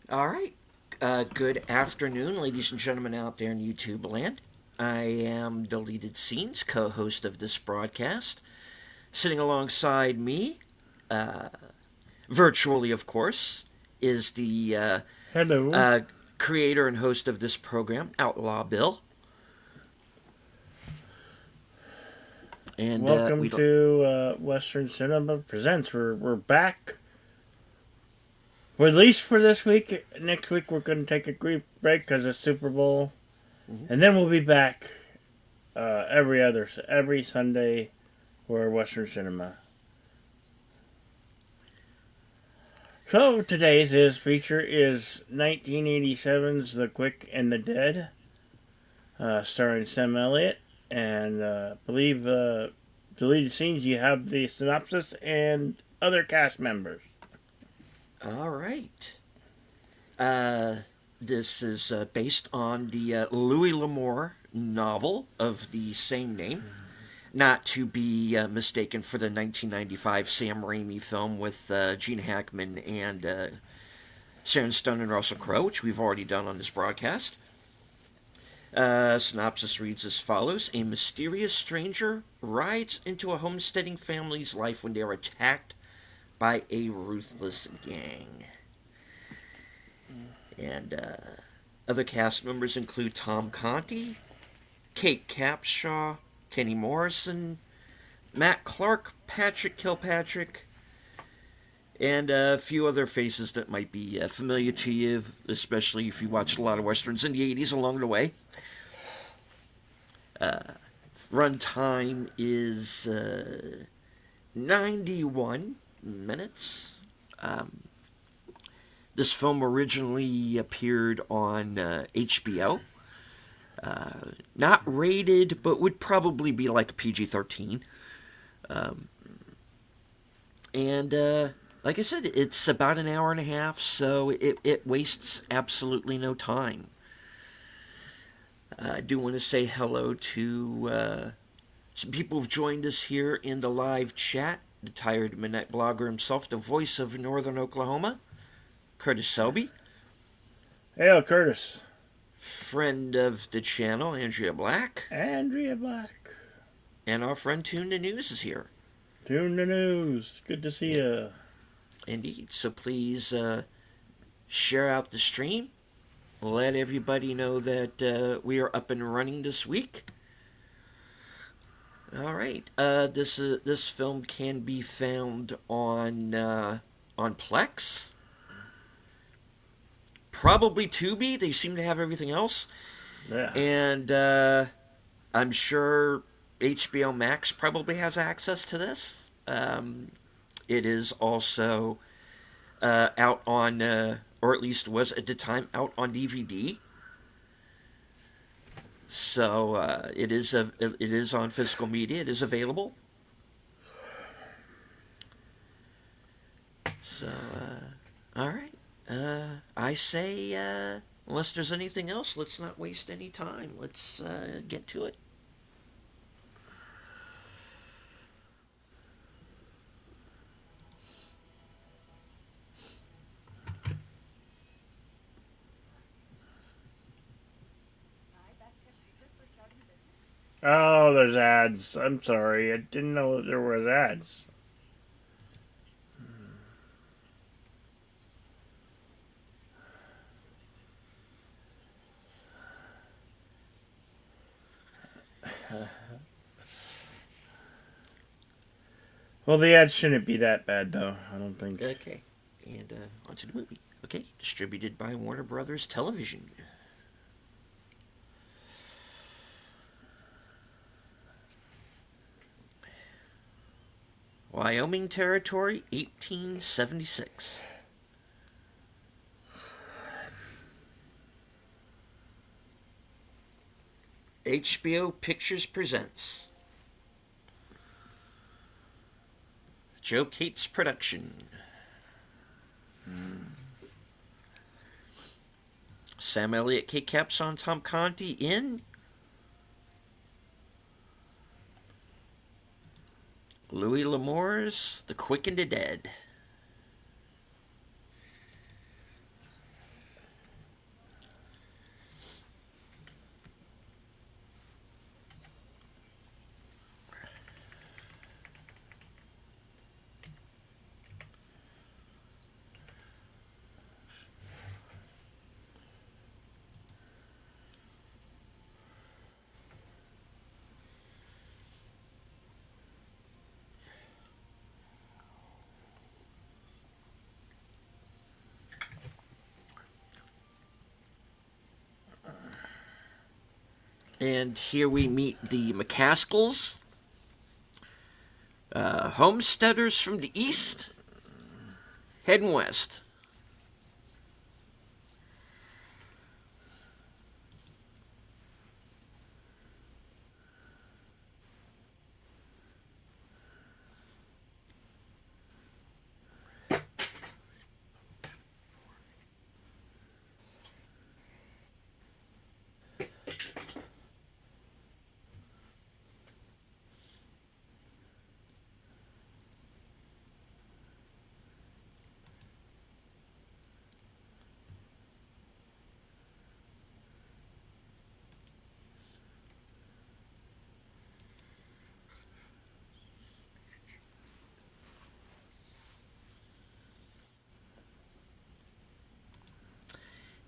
All right. Good afternoon, ladies and gentlemen out there in YouTube land. I am Deleted Scenes, co host of this broadcast. Sitting alongside me, virtually, of course, is the Hello. uh, creator and host of this program, Outlaw Bill. And Welcome we to Western Cinema Presents. We're back. Well, at least for this week. Next week we're going to take a brief break because of Super Bowl, Mhm. and then we'll be back every Sunday for Western Cinema. So today's feature is 1987's The Quick and the Dead, starring Sam Elliott, and believe deleted scenes. You have the synopsis and other cast members. All right. Uh, this is based on the Louis L'Amour novel of the same name, not to be mistaken for the 1995 Sam Raimi film with Gene Hackman and Sharon Stone and Russell Crowe, which we've already done on this broadcast. Synopsis reads as follows: A mysterious stranger rides into a homesteading family's life when they are attacked by a ruthless gang. And other cast members include Tom Conti, Kate Capshaw, Kenny Morrison, Matt Clark, Patrick Kilpatrick, and a few other faces that might be familiar to you, especially if you watched a lot of westerns in the 80s along the way. Runtime is 91 minutes. Um, this film originally appeared on HBO. Not rated, but would probably be like a PG-13. Um, and like I said, it's about an hour and a half, so it wastes absolutely no time. I do want to say hello to some people who've joined us here in the live chat. The Tired Midnight Blogger himself, the voice of Northern Oklahoma, Curtis Selby. Hey, Curtis. Friend of the channel, Andrea Black. Andrea Black. And our friend Tune the News is here. Tune the news. Good to see you. Indeed. So please share out the stream. Let everybody know that we are up and running this week. All right. This film can be found on Plex, probably Tubi. They seem to have everything else, Yeah. and I'm sure HBO Max probably has access to this. It is also out on, or at least was at the time, out on DVD. So it is on physical media. It is available. So all right. I say unless there's anything else, let's not waste any time. Let's get to it. Oh, there's ads. I'm sorry. I didn't know that there was ads. Well, the ads shouldn't be that bad, though. I don't think. Okay, and onto the movie. Okay, distributed by Warner Brothers Television. Wyoming Territory, 1876. HBO Pictures presents Joe Cates production. Sam Elliott, Kate Capson, Tom Conti in Louis L'Amour's The Quick and the Dead. And here we meet the McCaskells, homesteaders from the east, heading west.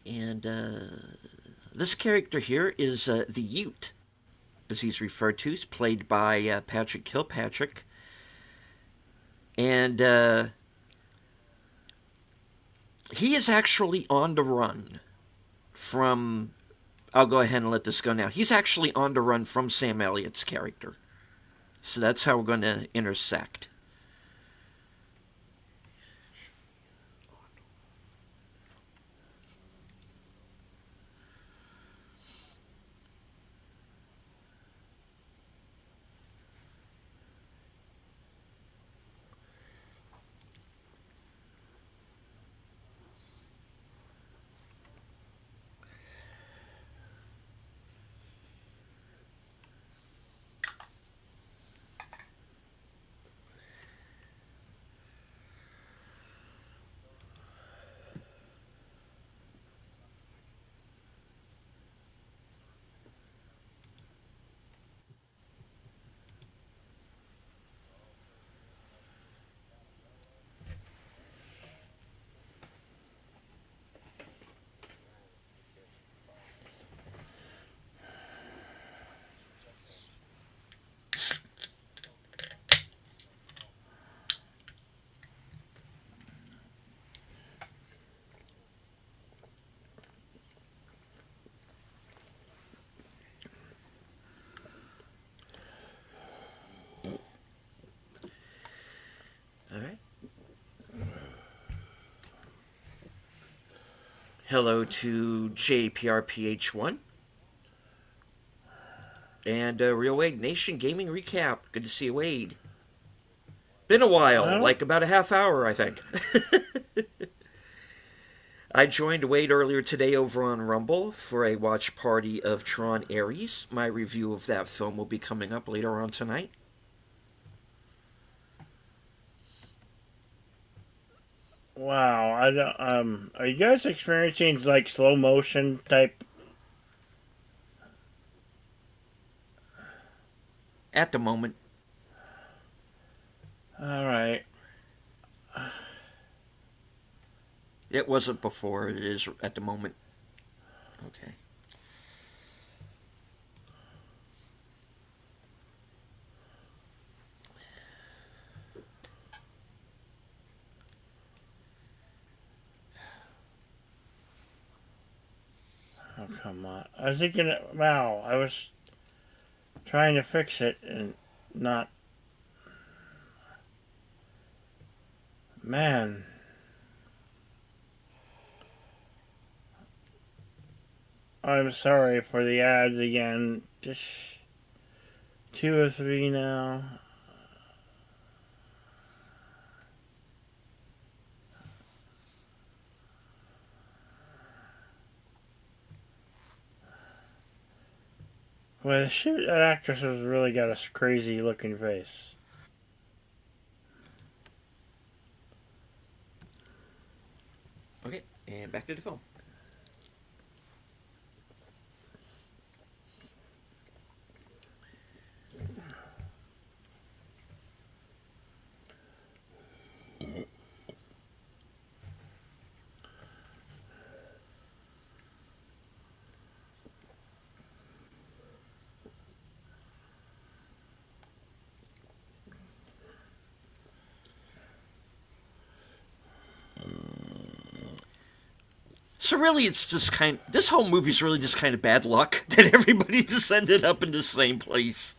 And this character here is the Ute, as he's referred to. He's played by Patrick Kilpatrick. And he is actually on the run from. I'll go ahead and let this go now. He's actually on the run from Sam Elliott's character. So that's how we're going to intersect. All right. Hello to JPRPH1 and Real Wade Nation Gaming Recap. Good to see you, Wade. Been a while, Well, like about a half hour, I think. I joined Wade earlier today over on Rumble for a watch party of Tron Ares. My review of that film will be coming up later on tonight. wow. I don't, are you guys experiencing like slow motion type? At the moment, All right. it wasn't before, it is at the moment. Okay. Oh come on. I was thinking. Wow. I was trying to fix it and not. Man. I'm sorry for the ads again. Just two or three now. Well, shoot, that actress has really got a crazy looking face. Okay, and back to the film. really, it's just this whole movie's really just kind of bad luck that everybody just ended up in the same place.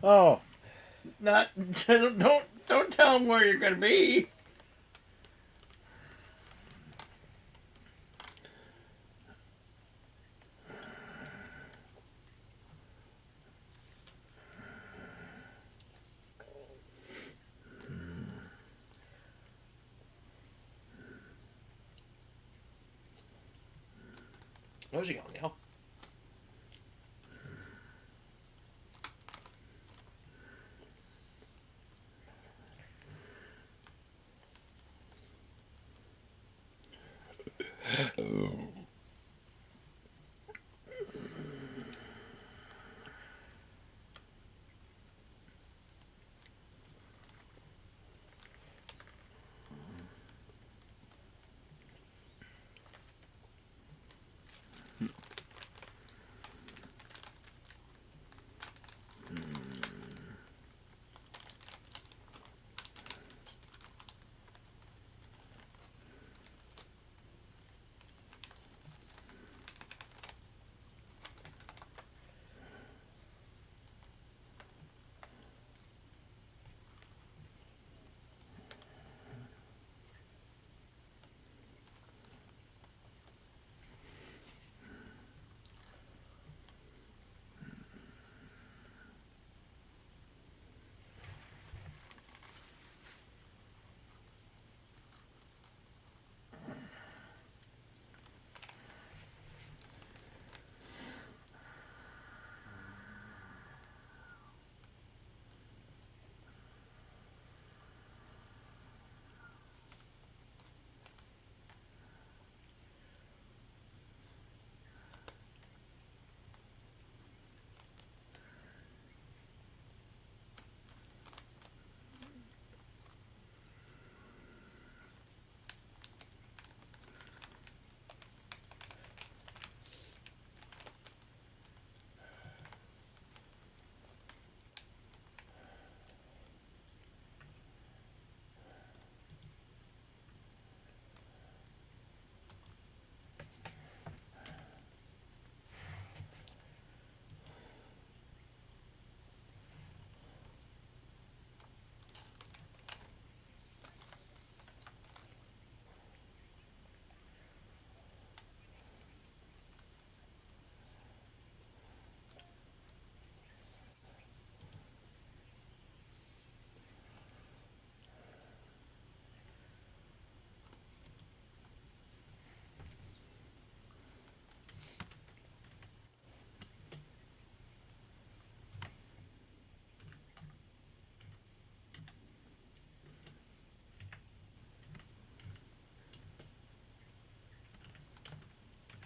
Oh, not don't tell them where you're gonna be. Where's he going now?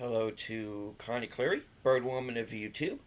Hello to Connie Cleary, Birdwoman of YouTube.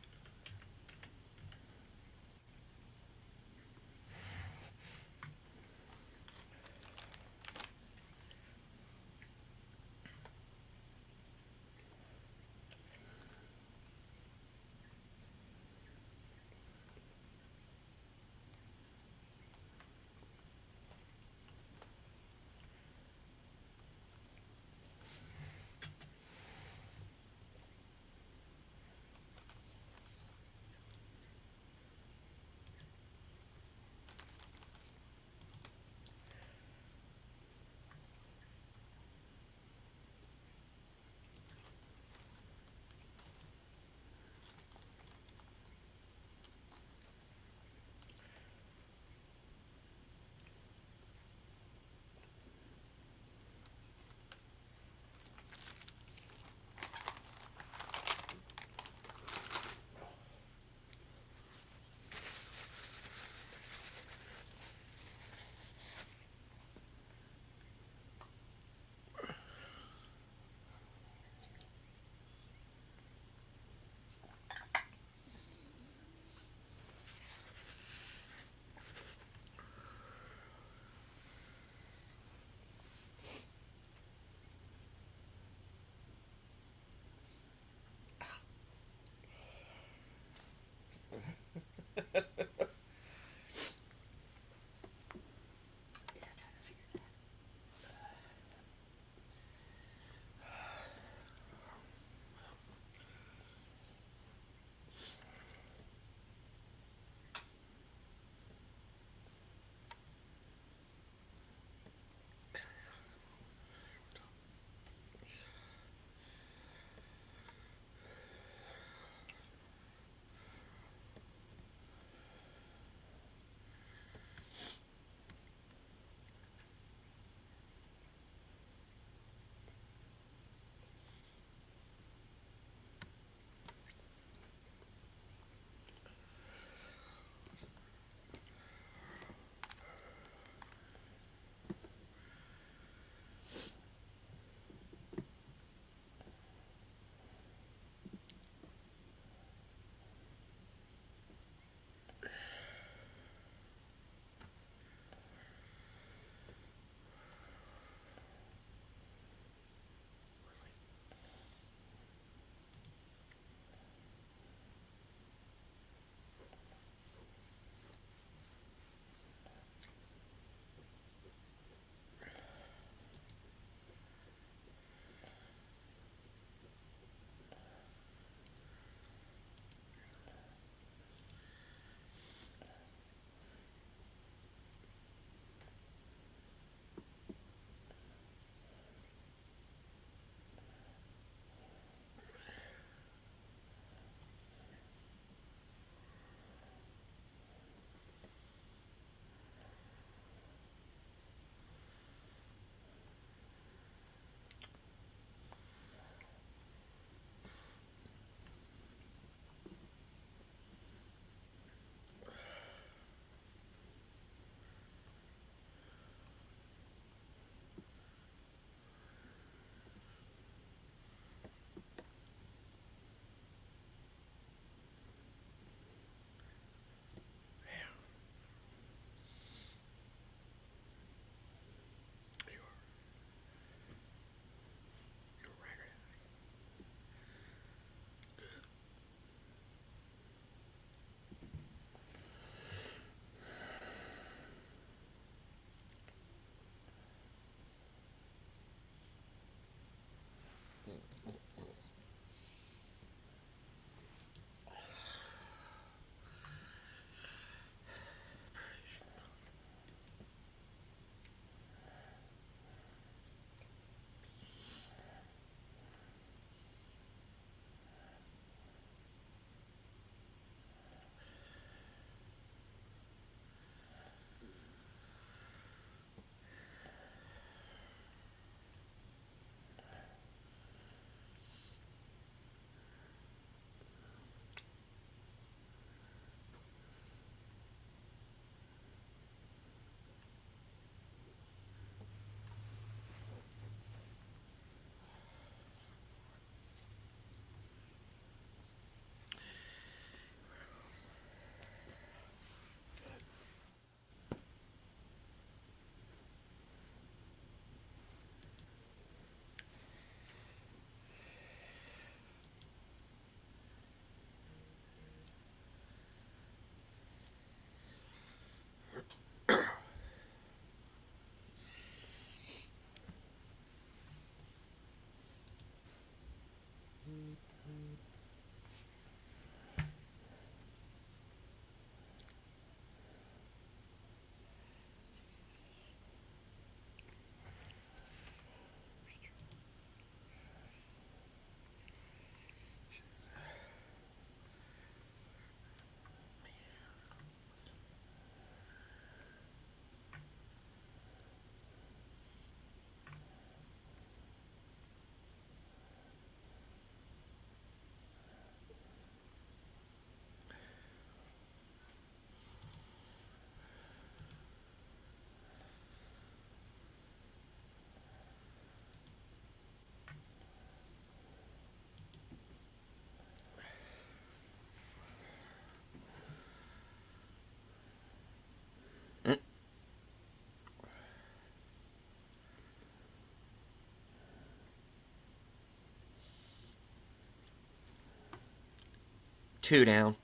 2 down.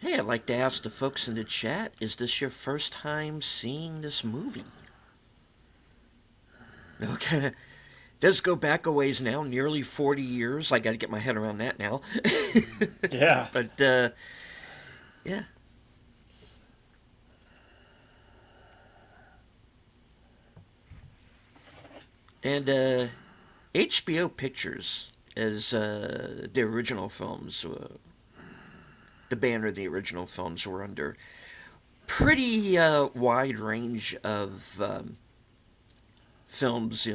Hey, I'd like to ask the folks in the chat, is this your first time seeing this movie? Okay. Does go back a ways now, nearly 40 years. I got to get my head around that now. Yeah. But, yeah. And, HBO Pictures, as the original films, the banner the original films were under, pretty wide range of films,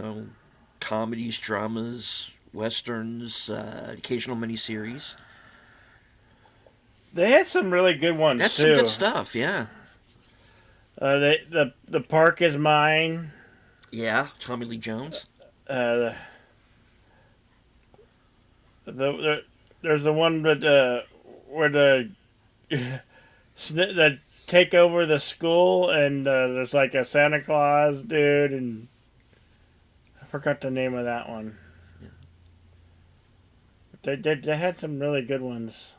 comedies, dramas, westerns, occasional miniseries. They had some really good ones That's too. some good stuff, yeah. The Park Is Mine. Yeah, Tommy Lee Jones. There's the one that where the that take over the school, and there's like a Santa Claus dude, and I forgot the name of that one. They had some really good ones.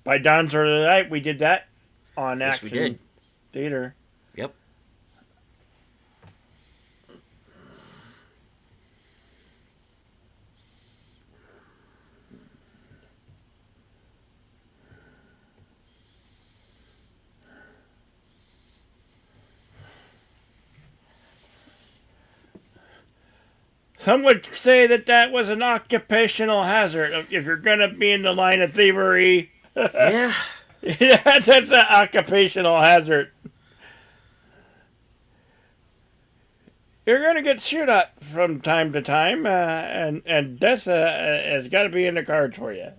By Dawn's Early Light, we did that on Yes, Action we did. Theater. Yep. Some would say that was an occupational hazard. If you're going to be in the line of thievery, Yeah. that's an occupational hazard. You're going to get shoot at from time to time, and death has got to be in the cards for you.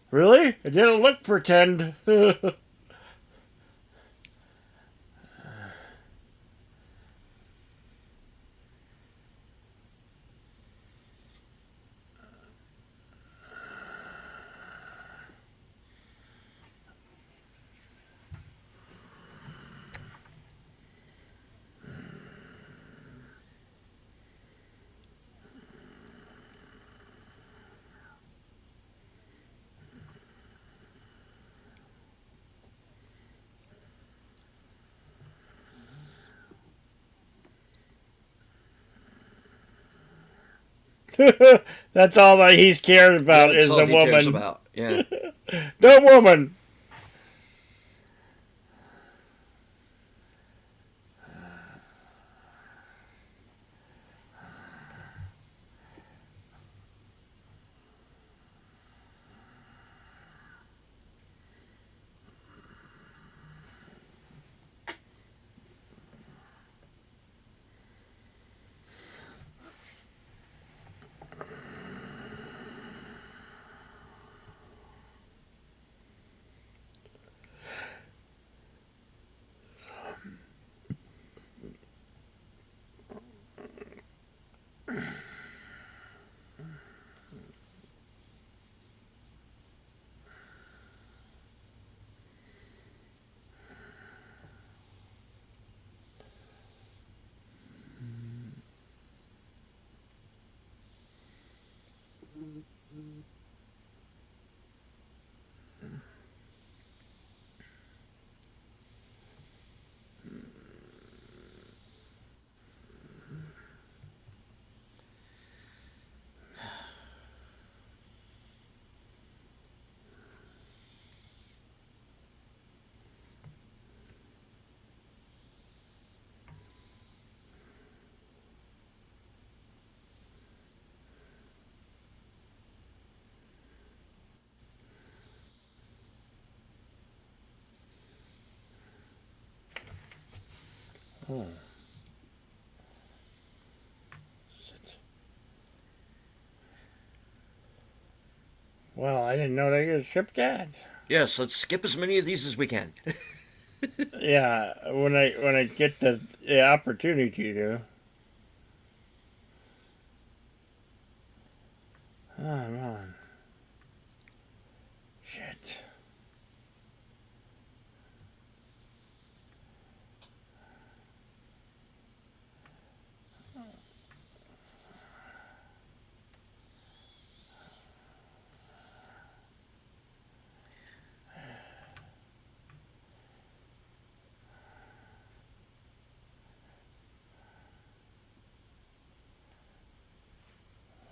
Really? It didn't look pretend. That's all that he's cared about That's is all the he cares woman. about. Yeah. The woman. Oh. Shit. Well, I didn't know they could ship cats. Yes, let's skip as many of these as we can. Yeah, when I get the opportunity to. Oh man. Shit.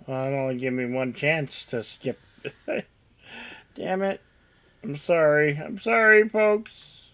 Well, it only give me one chance to skip. Damn it. I'm sorry. I'm sorry, folks.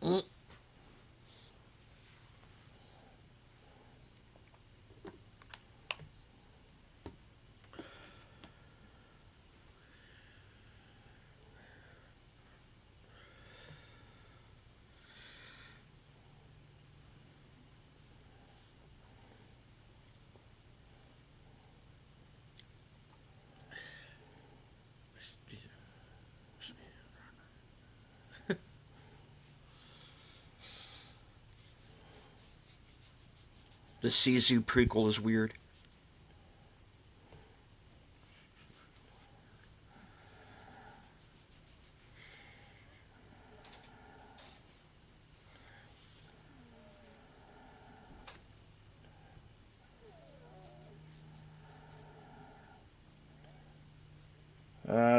Mm. The Sisu prequel is weird.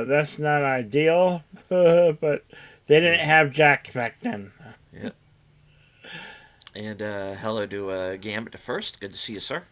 That's not ideal, but they didn't have Jack back then. Yeah. And hello to Gambit the First. Good to see you, sir.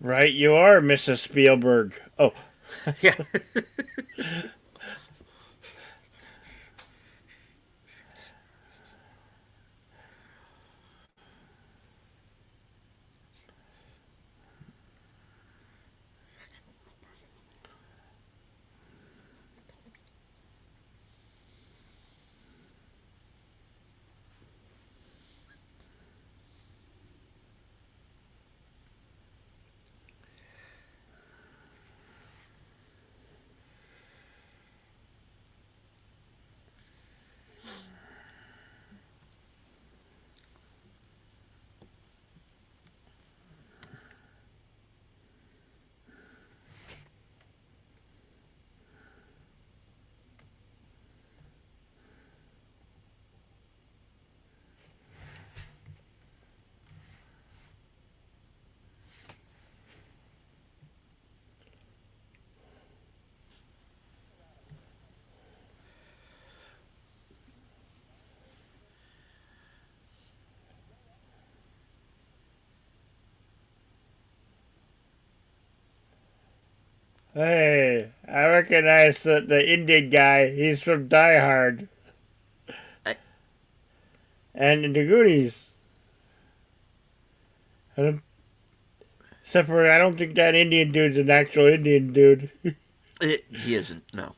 Right, you are, Mrs. Spielberg. Oh, Yeah. Hey, I recognize the Indian guy. He's from Die Hard I, and the Goonies. And except for I don't think that Indian dude's an actual Indian dude. he isn't, no.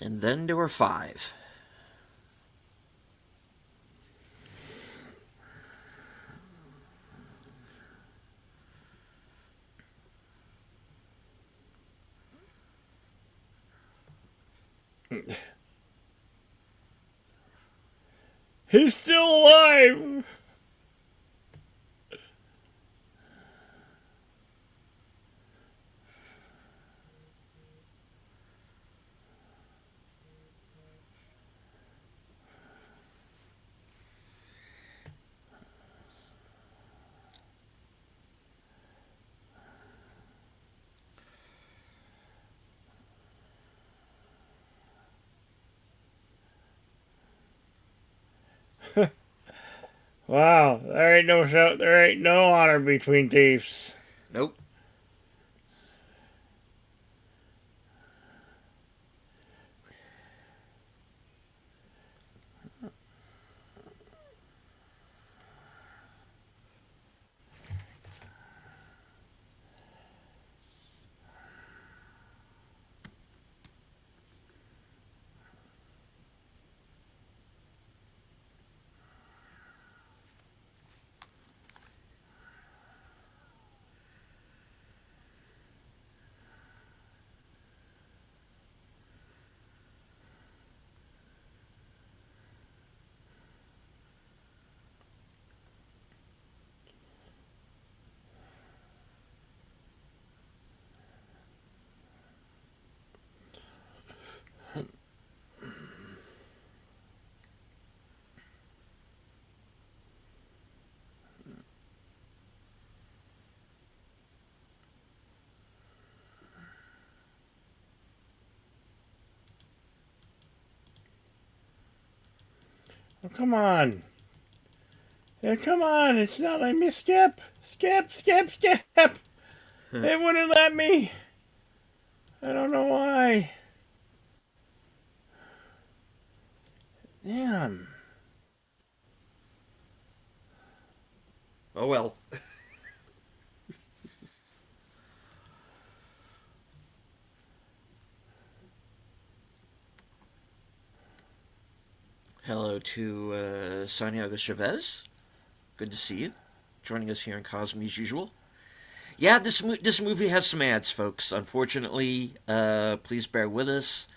And then there were 5. He's still alive. Wow, there ain't no shout. There ain't no honor between thieves. Nope. Oh, come on. Yeah, come on. It's not letting me skip. Skip, skip, skip. They wouldn't let me. I don't know why. Damn. Oh well. Hello to Santiago Chavez. Good to see you. Joining us here in Cosme as usual. Yeah, this movie has some ads, folks. Unfortunately, please bear with us.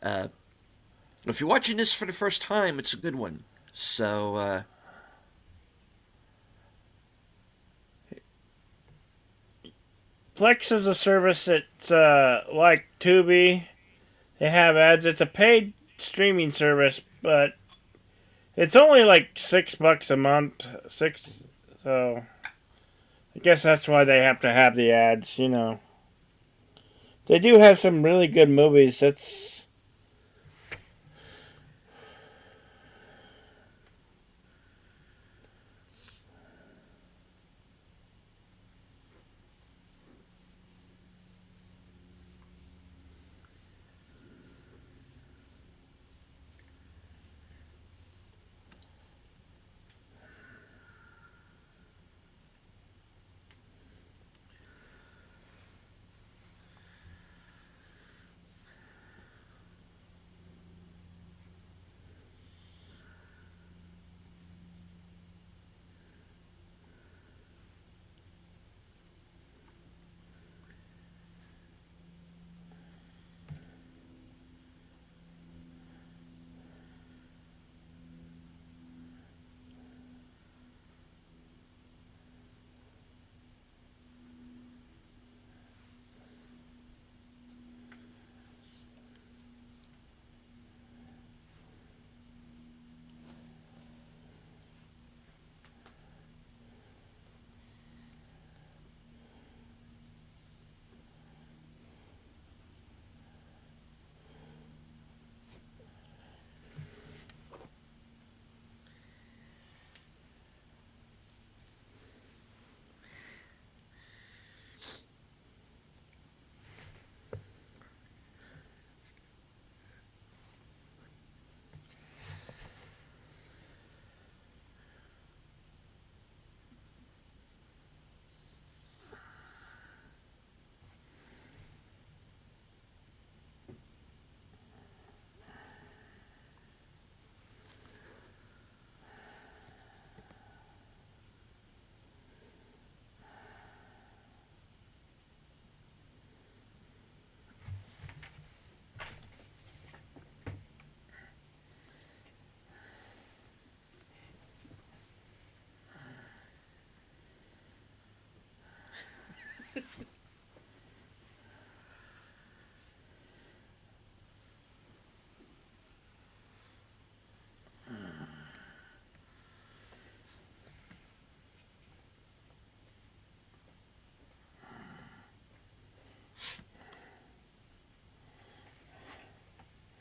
If you're watching this for the first time, it's a good one. So, Plex is a service that's like Tubi. They have ads. It's a paid streaming service, but it's only like $6 a month. So I guess that's why they have to have the ads. They do have some really good movies. That's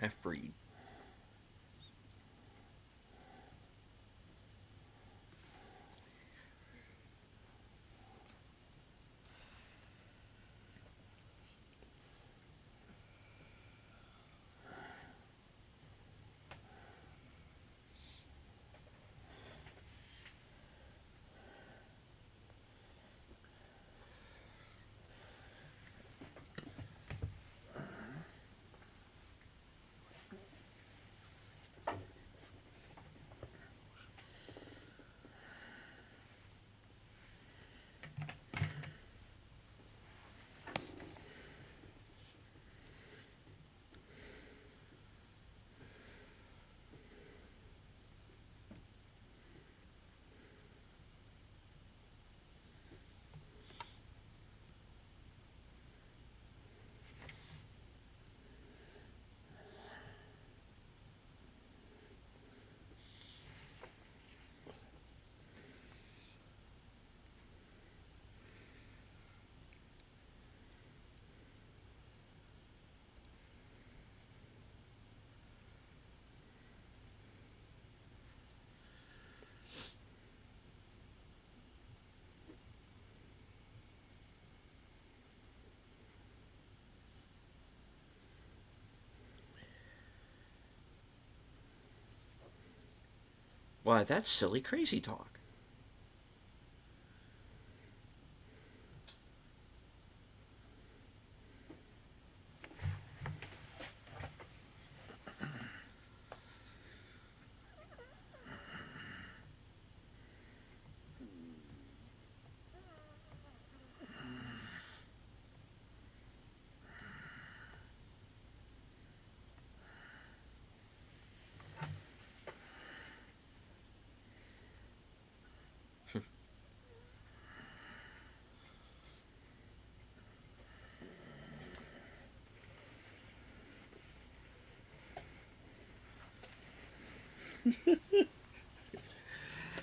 half breed. Why, that's silly crazy talk.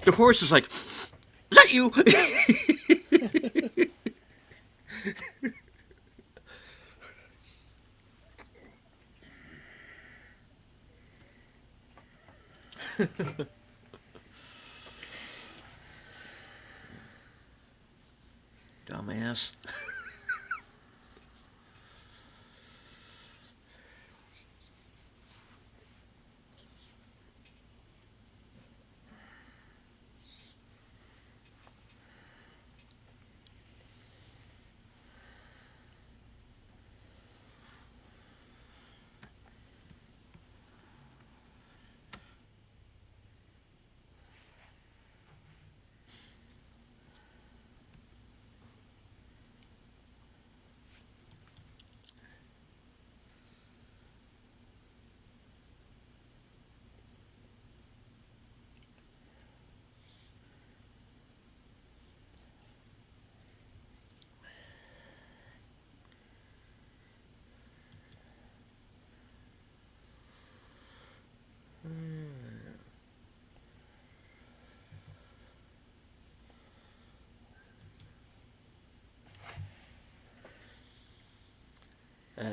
The horse is like, "Is that you?" Dumbass.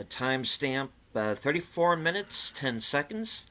Timestamp 34 minutes, 10 seconds.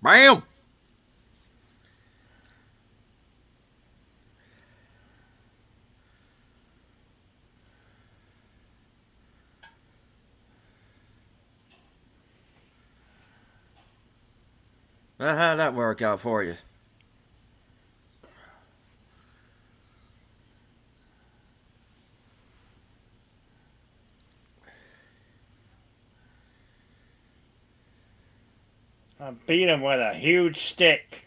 Bam! How'd that work out for you? I beat him with a huge stick.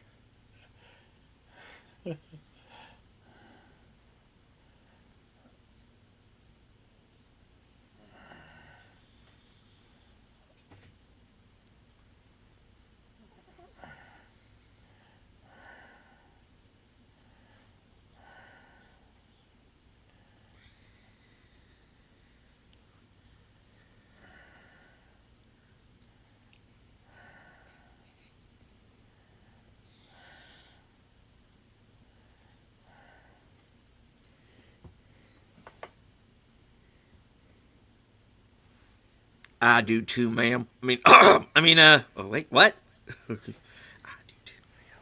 I do too, ma'am. Oh, wait, what? I do too, ma'am.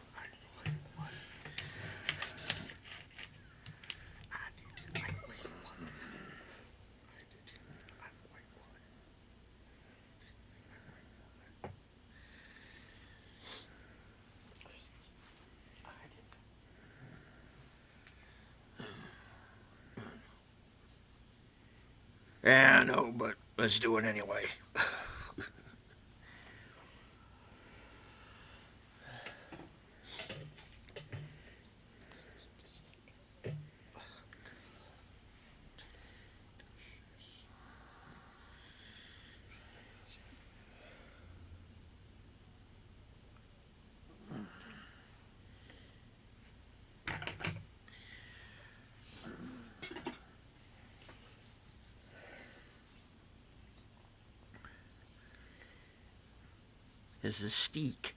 Yeah, I know, but let's do it anyway. This is steak.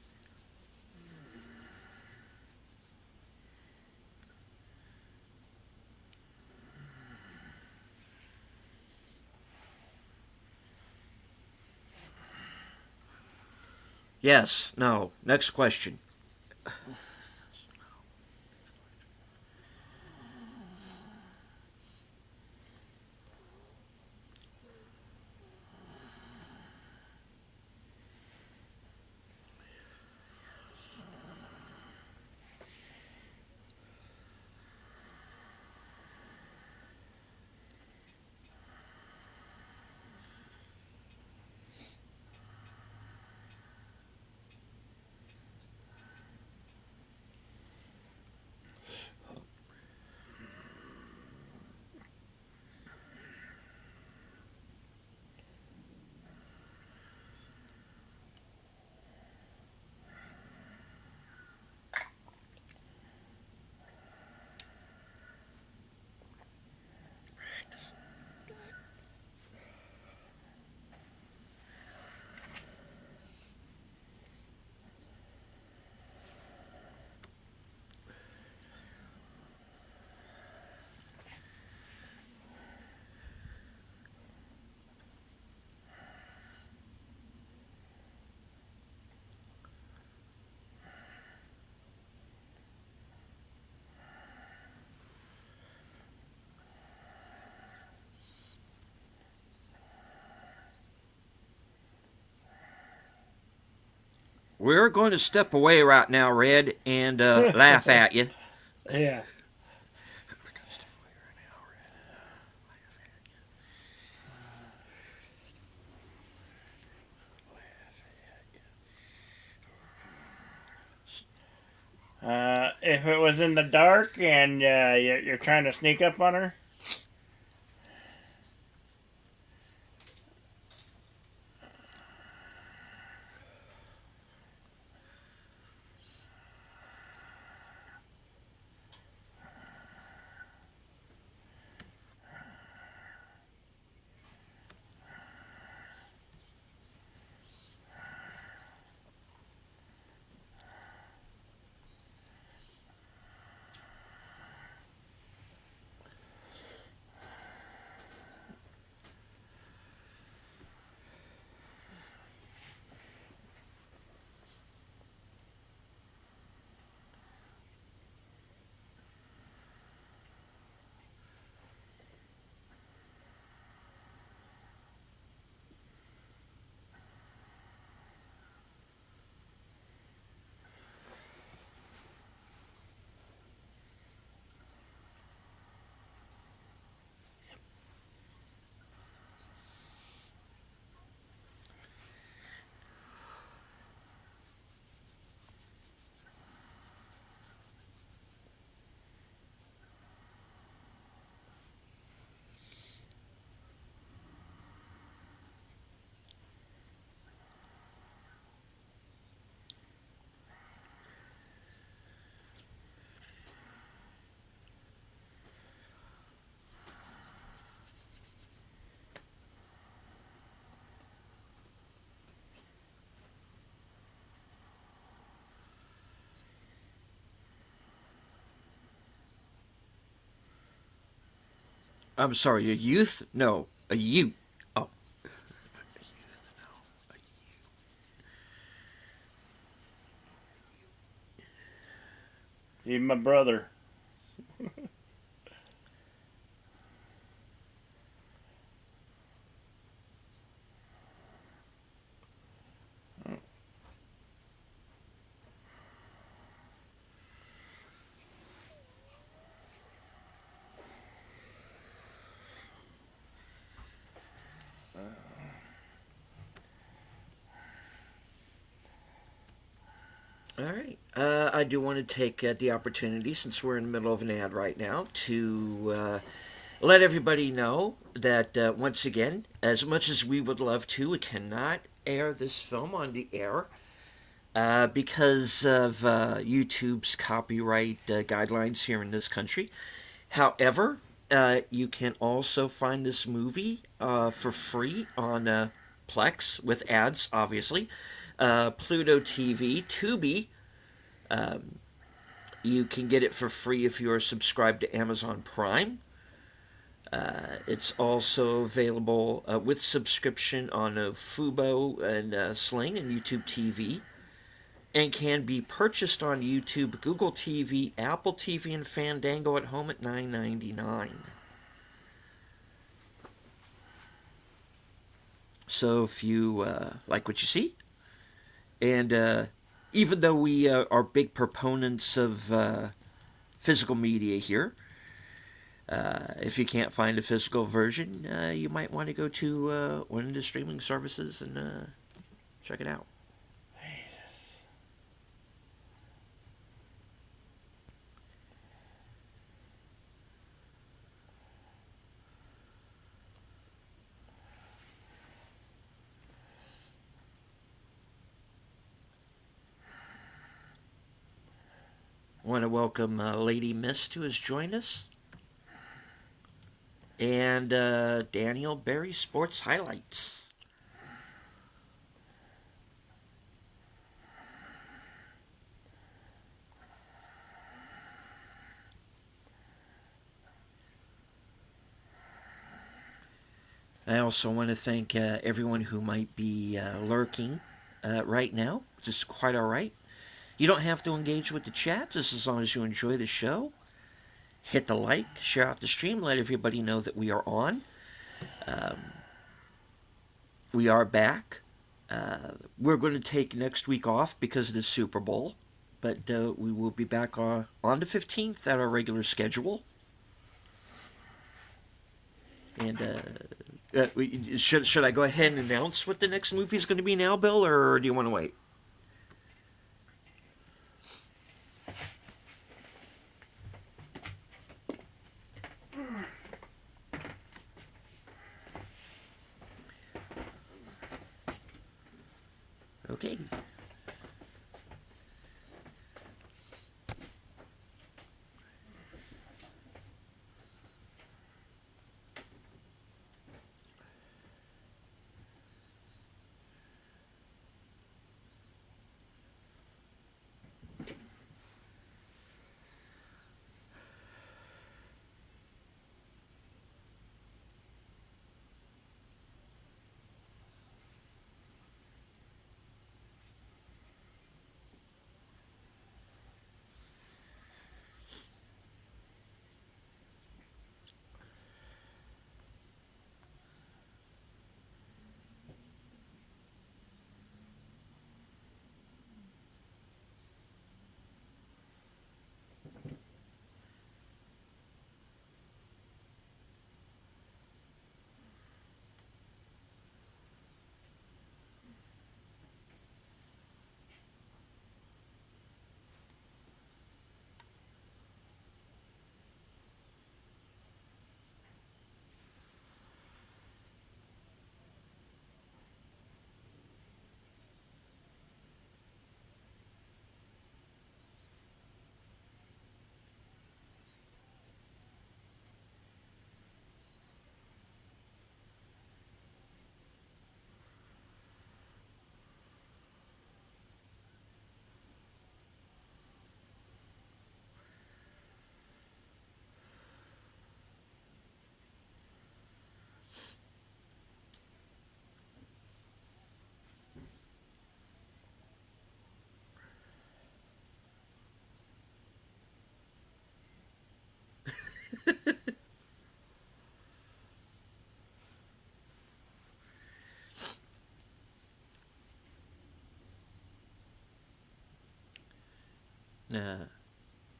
Yes, no. Next question. We're going to step away right now, Red, and laugh at you. Yeah. If it was in the dark and you're trying to sneak up on her. I'm sorry, a youth? No, a Ute. Oh. He's my brother. All right. I do want to take the opportunity, since we're in the middle of an ad right now, to let everybody know that, once again, as much as we would love to, we cannot air this film on the air because of YouTube's copyright guidelines here in this country. However, you can also find this movie for free on Plex, with ads, obviously. Pluto TV, Tubi. You can get it for free if you are subscribed to Amazon Prime. It's also available with subscription on Fubo and Sling and YouTube TV, and can be purchased on YouTube, Google TV, Apple TV, and Fandango at home at $9.99. So if you like what you see, and even though we are big proponents of physical media here, if you can't find a physical version, you might want to go to one of the streaming services and check it out. I want to welcome Lady Mist, who has joined us, and Daniel Berry Sports Highlights. I also want to thank everyone who might be lurking right now, which is quite all right. You don't have to engage with the chat, just as long as you enjoy the show. Hit the like, share out the stream, let everybody know that we are on. We are back. We're going to take next week off because of the Super Bowl, but we will be back on the 15th at our regular schedule. And should I go ahead and announce what the next movie is going to be now, Bill, or do you want to wait? Okay.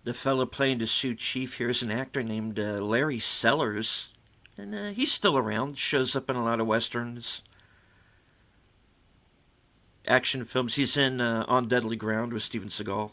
The fellow playing the Sioux Chief here is an actor named Larry Sellers, and he's still around. Shows up in a lot of westerns, action films. He's in On Deadly Ground with Steven Seagal.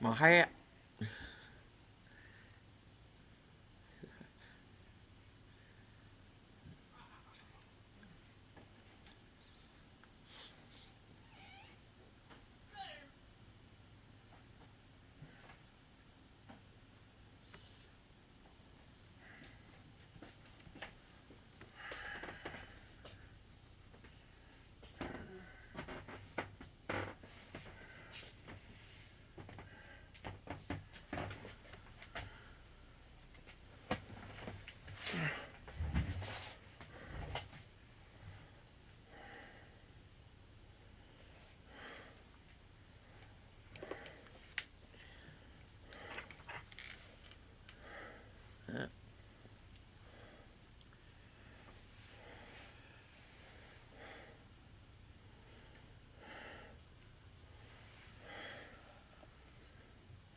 My hat.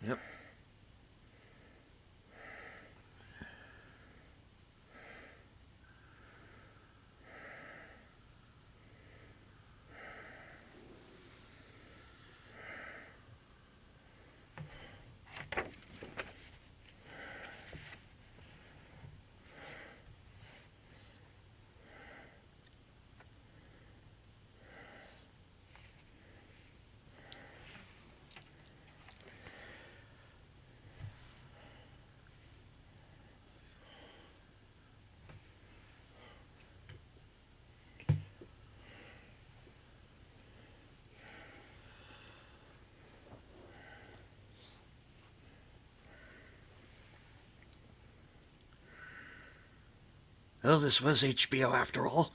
Yep. Well, this was HBO after all.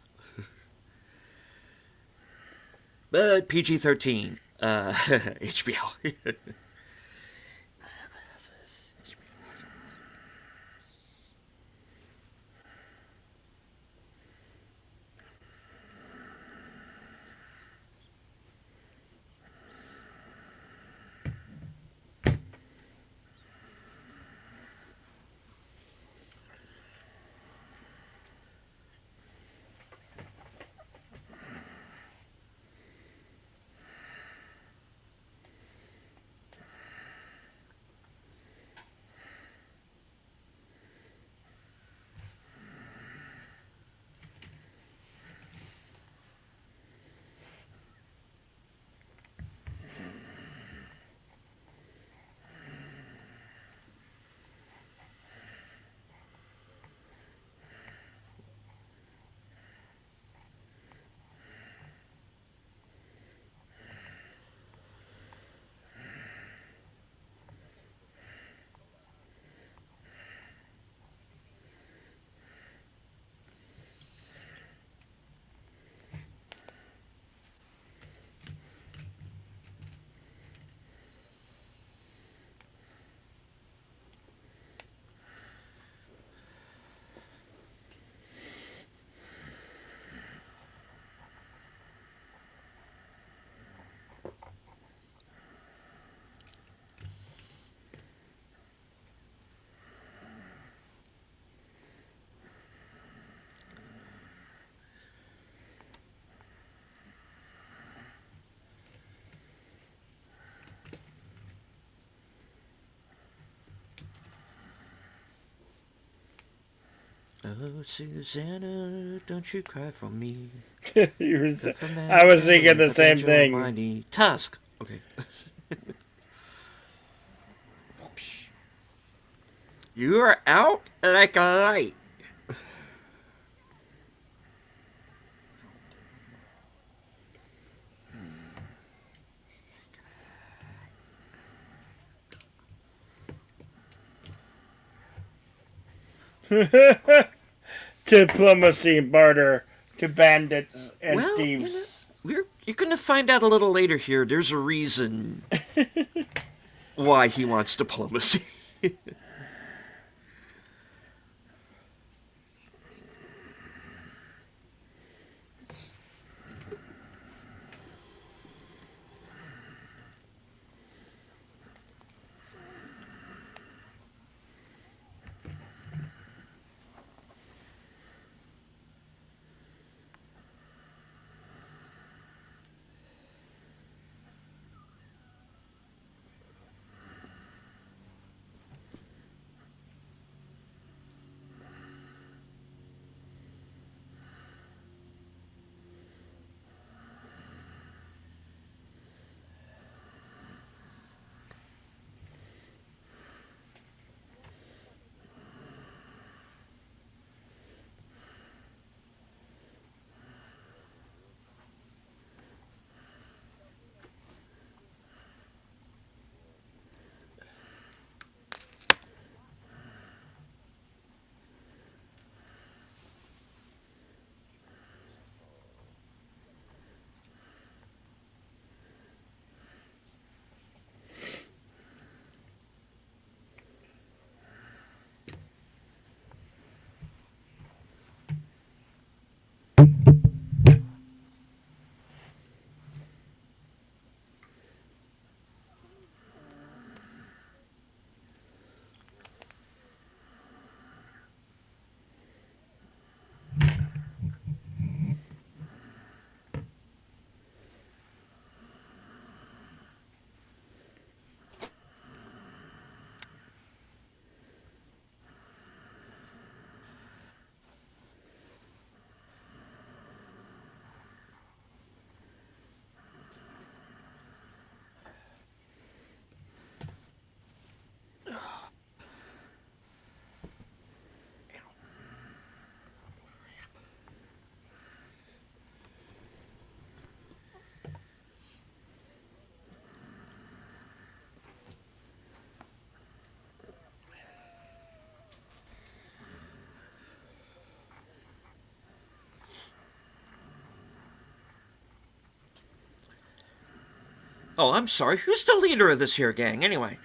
But PG-13. HBO. Oh, Susanna, don't you cry for me. I was thinking the same thing. Tusk. Okay. You are out like a light. Diplomacy barter to bandits and Well, thieves. you're going to find out a little later here. There's a reason why he wants diplomacy. Oh, I'm sorry. Who's the leader of this here gang, anyway?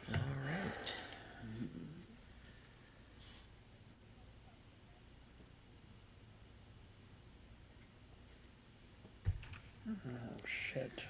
All right. Oh, shit.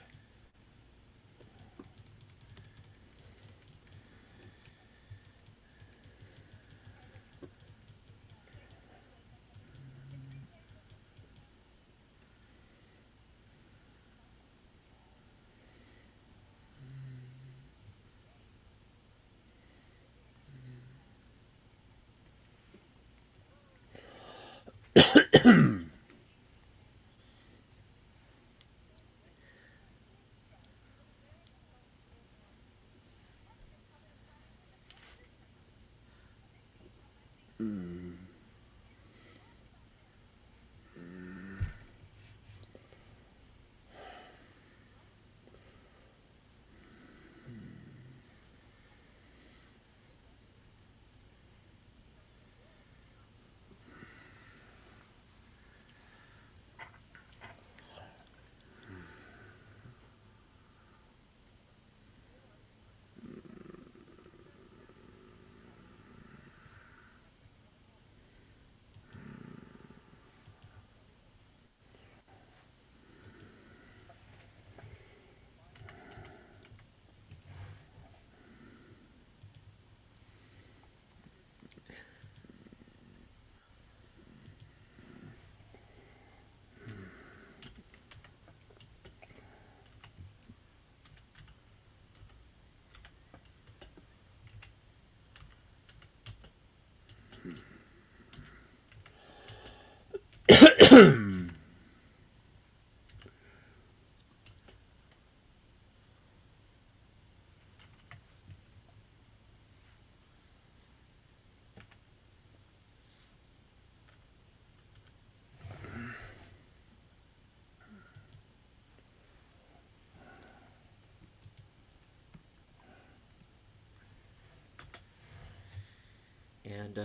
And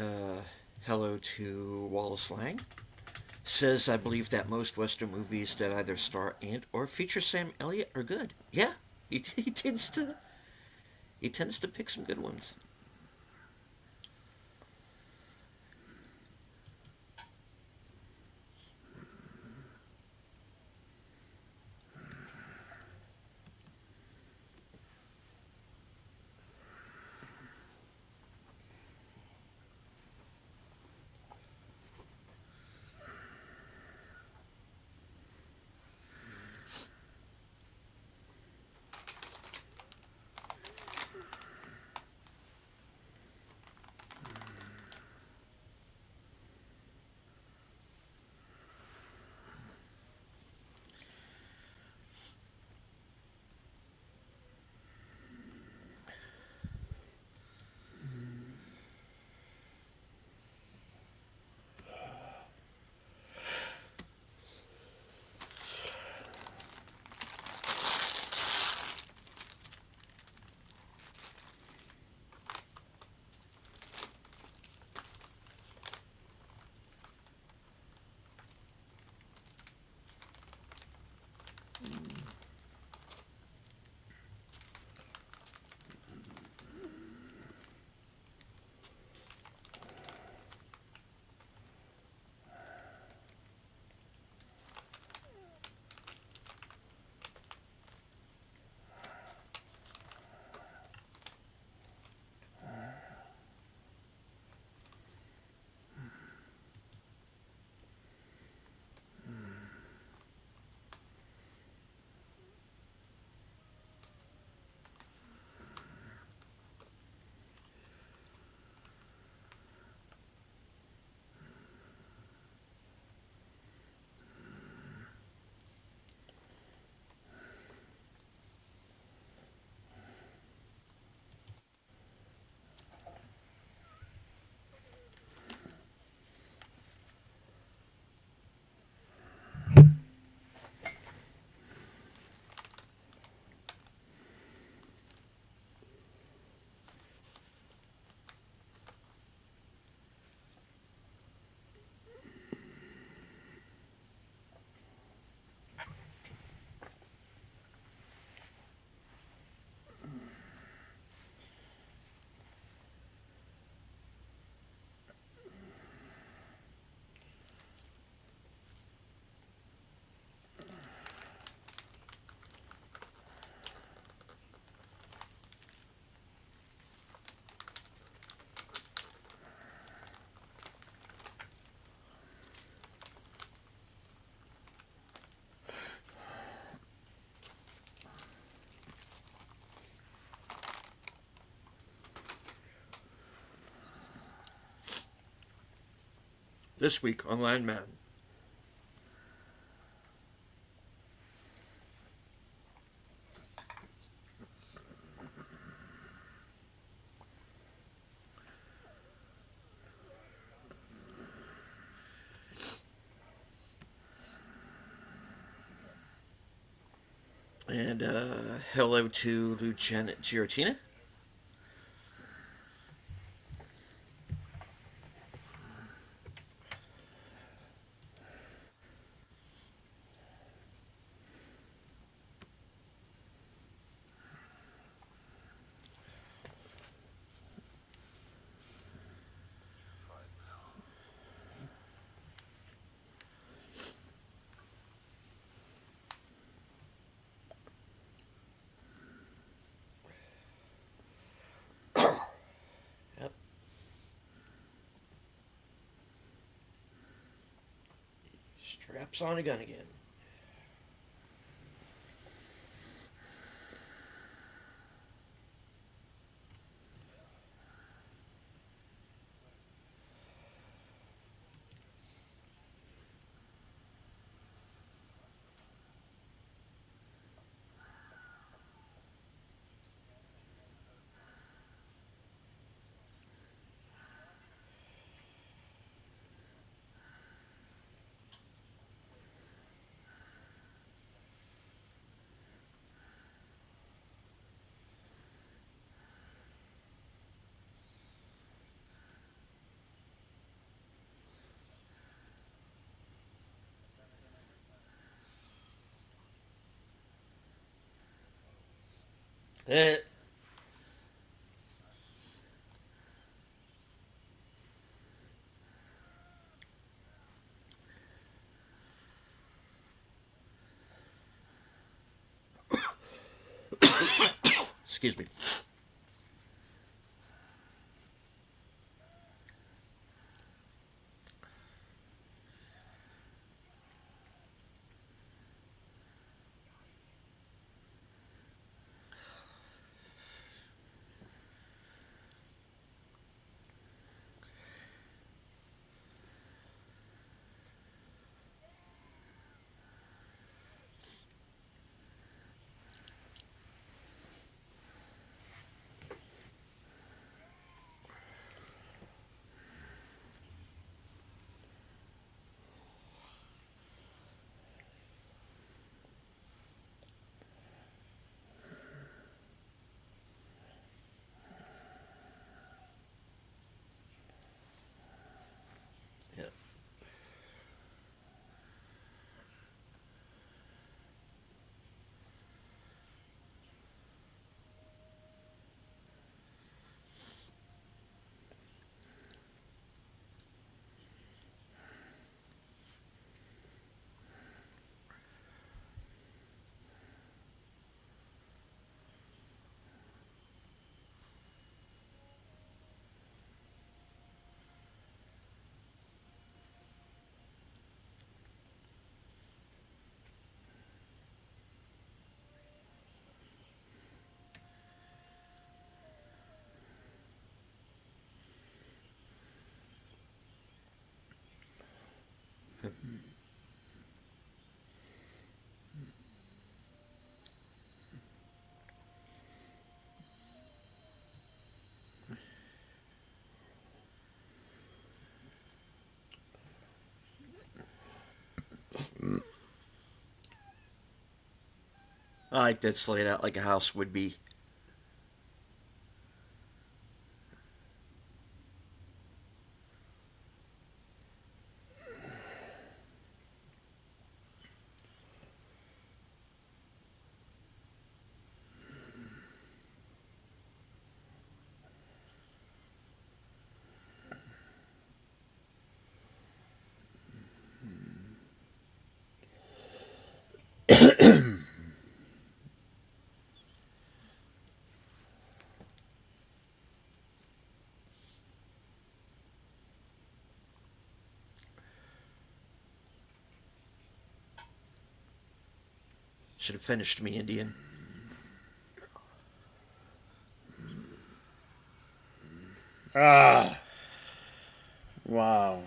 hello to Wallace Lang. Says, I believe that most Western movies that either star and or feature Sam Elliott are good. Yeah, he tends to pick some good ones. This week on Landman. And hello to Lieutenant Giratina. Yep. Straps on a gun again. Eh. Excuse me. Yeah. I like that's laid out like a house would be. Should have finished me, Indian. Ah, wow.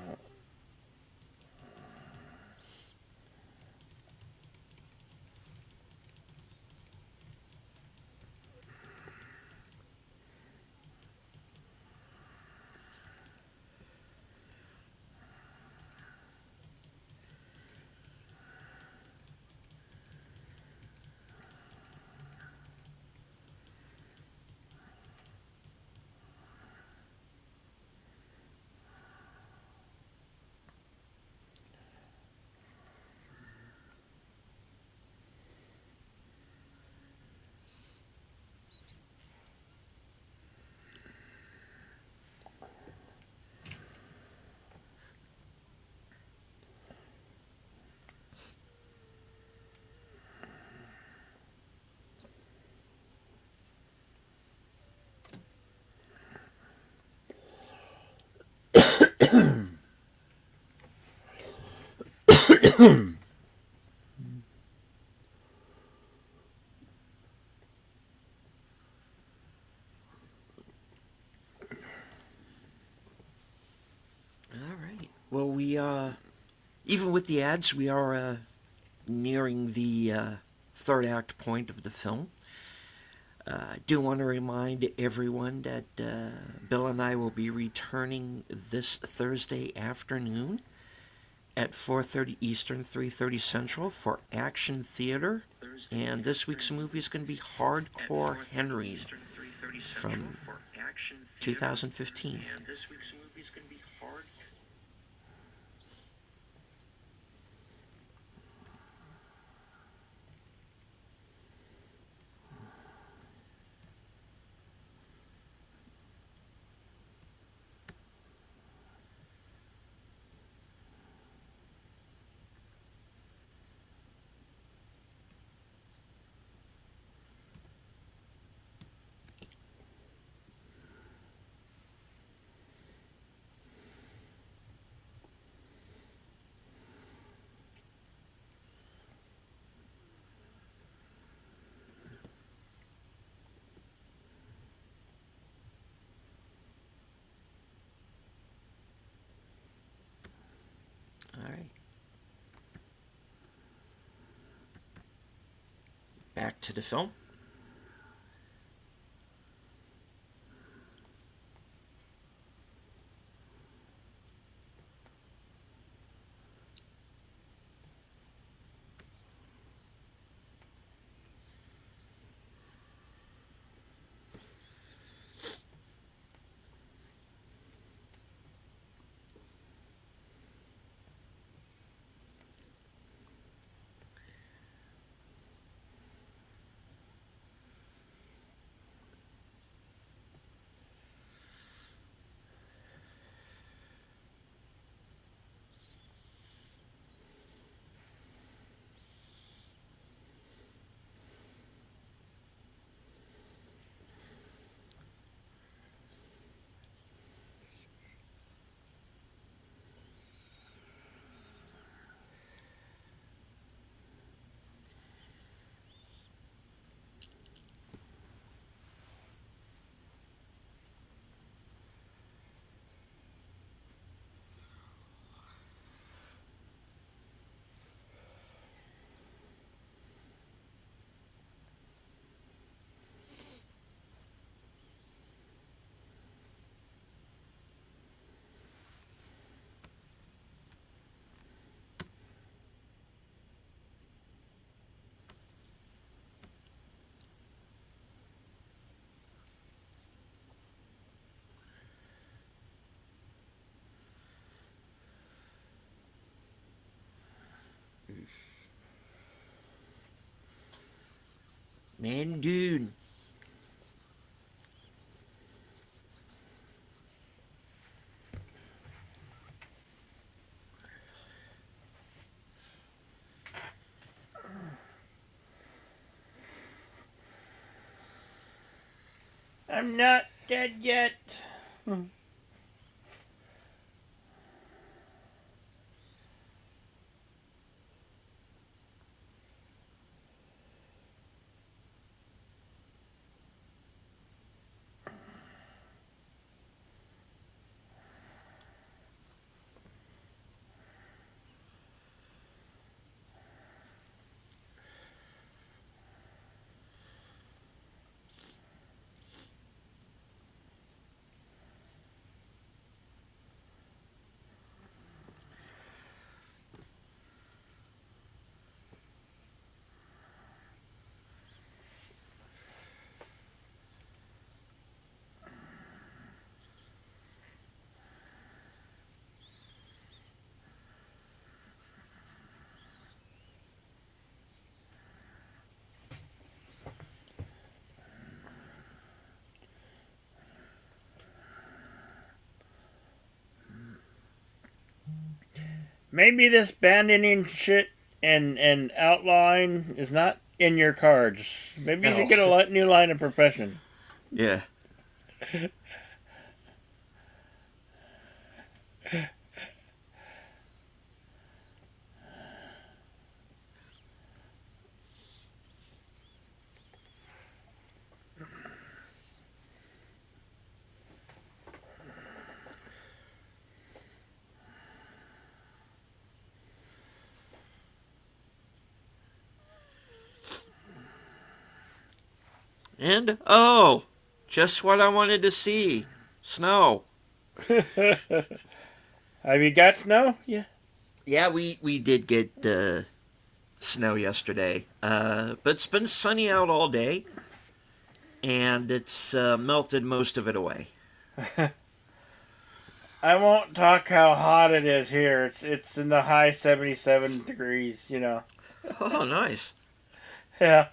All right. Well, we even with the ads, we are nearing the third act point of the film. I do want to remind everyone that Bill and I will be returning this Thursday afternoon at 4:30 Eastern, 3:30 Central for Action Theater. And this week's movie is going to be Hardcore Henry from 2015. And this week's movie is going to be Hardcore. All right. Back to the film. Man, dude. I'm not dead yet. Maybe this abandoning shit and outline is not in your cards. Maybe you should get a new line of profession. Yeah. And, oh, just what I wanted to see. Snow. Have you got snow? Yeah. Yeah, we did get snow yesterday. But it's been sunny out all day, and it's melted most of it away. I won't talk how hot it is here. It's in the high 77 degrees, you know. Oh, nice. Yeah.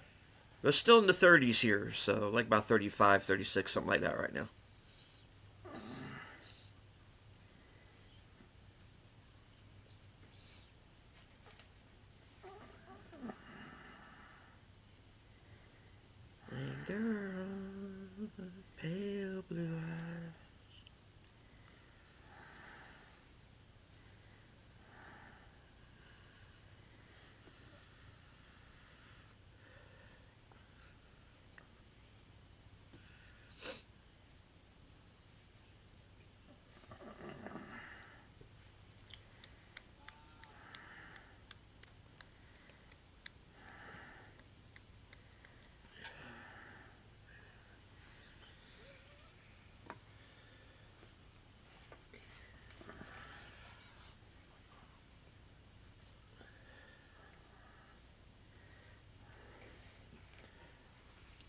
We're still in the 30s here, so like about 35, 36, something like that right now. And girl, pale blue eyes.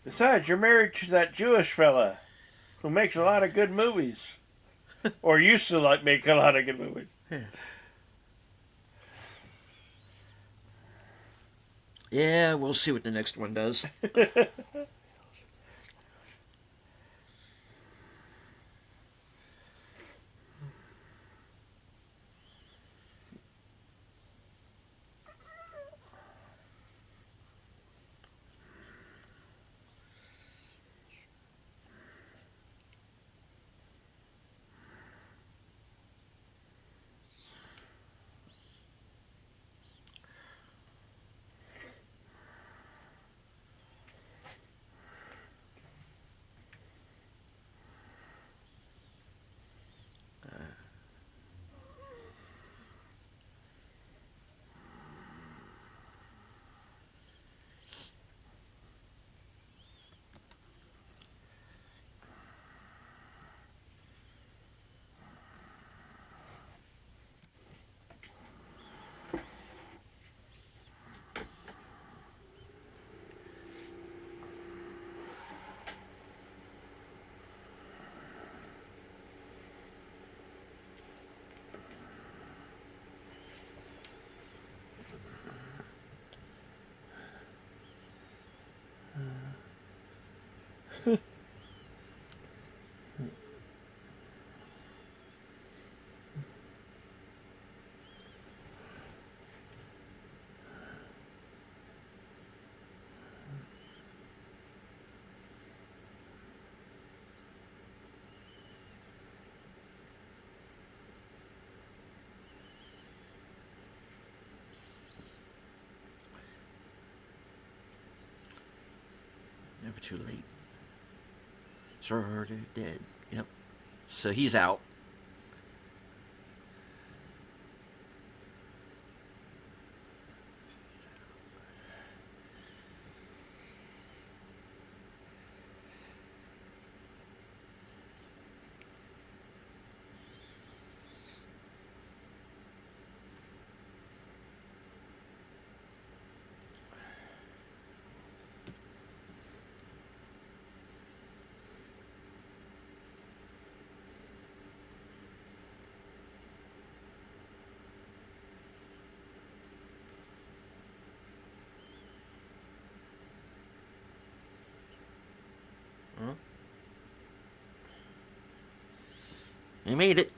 Besides, you're married to that Jewish fella who makes a lot of good movies. Or used to like make a lot of good movies. Yeah, we'll see what the next one does. Never too late. Sir, dead. Yep. So he's out. Huh? He made it.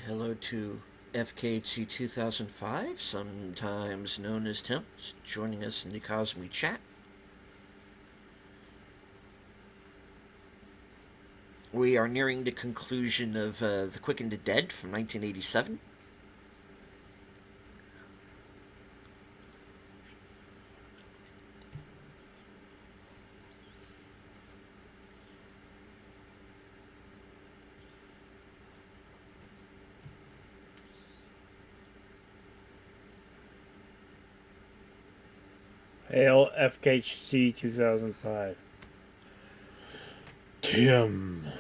hello to FKT 2005, sometimes known as Tim, joining us in the Cosme chat. We are nearing the conclusion of The Quick and the Dead from 1987. Hail FKC 2005. Tim.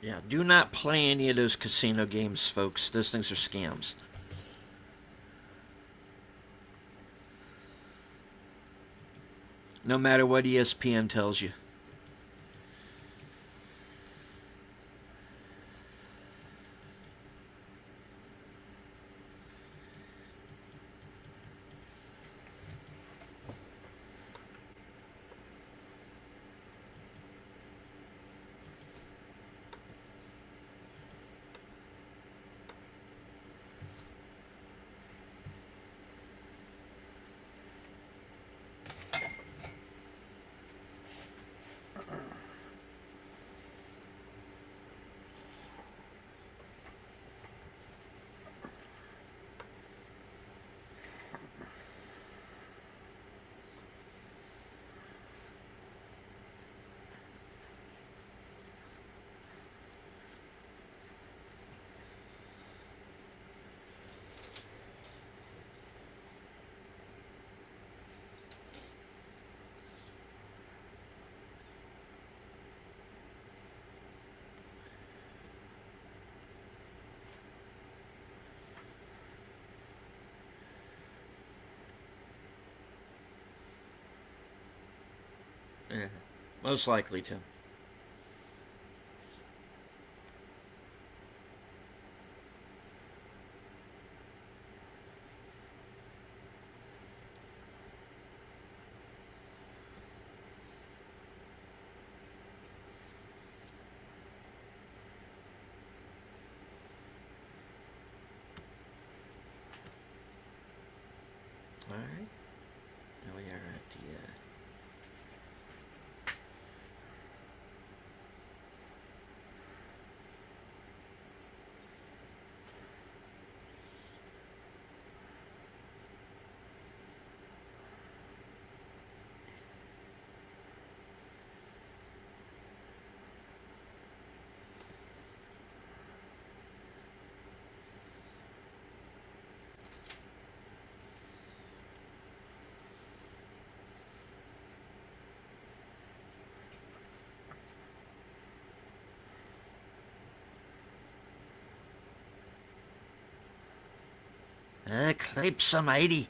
Yeah, do not play any of those casino games, folks. Those things are scams. No matter what ESPN tells you. Yeah, most likely, Tim. All right. Now we are at the. Cripes almighty.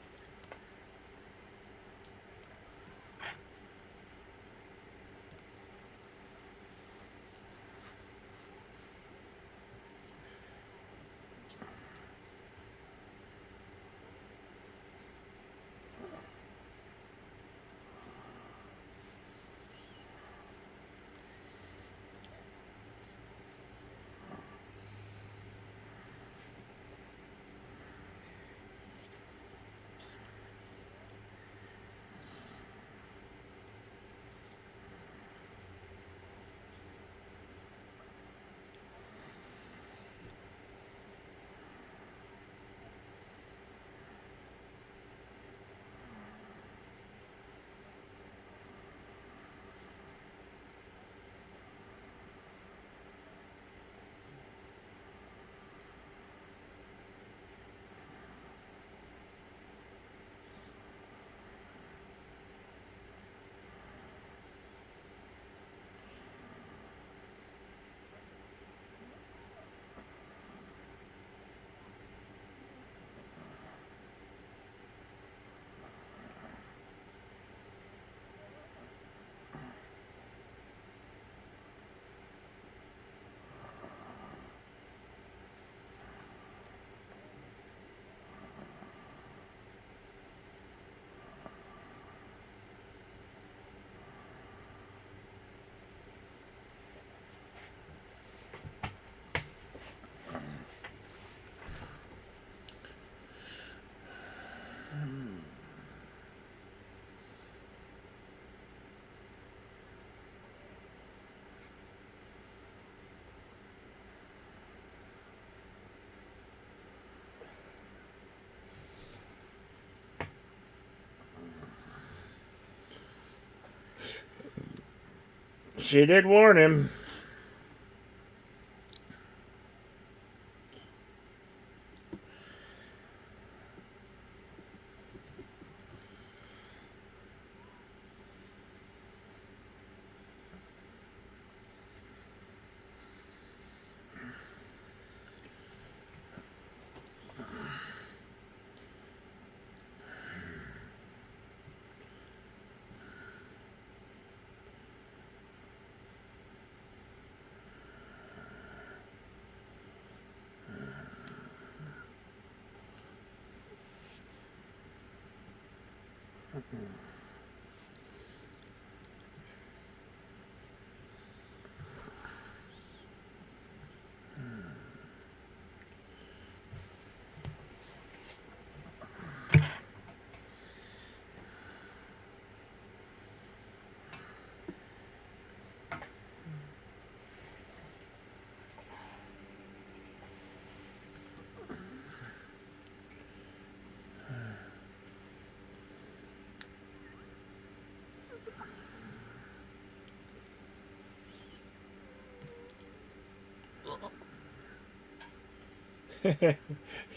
She did warn him.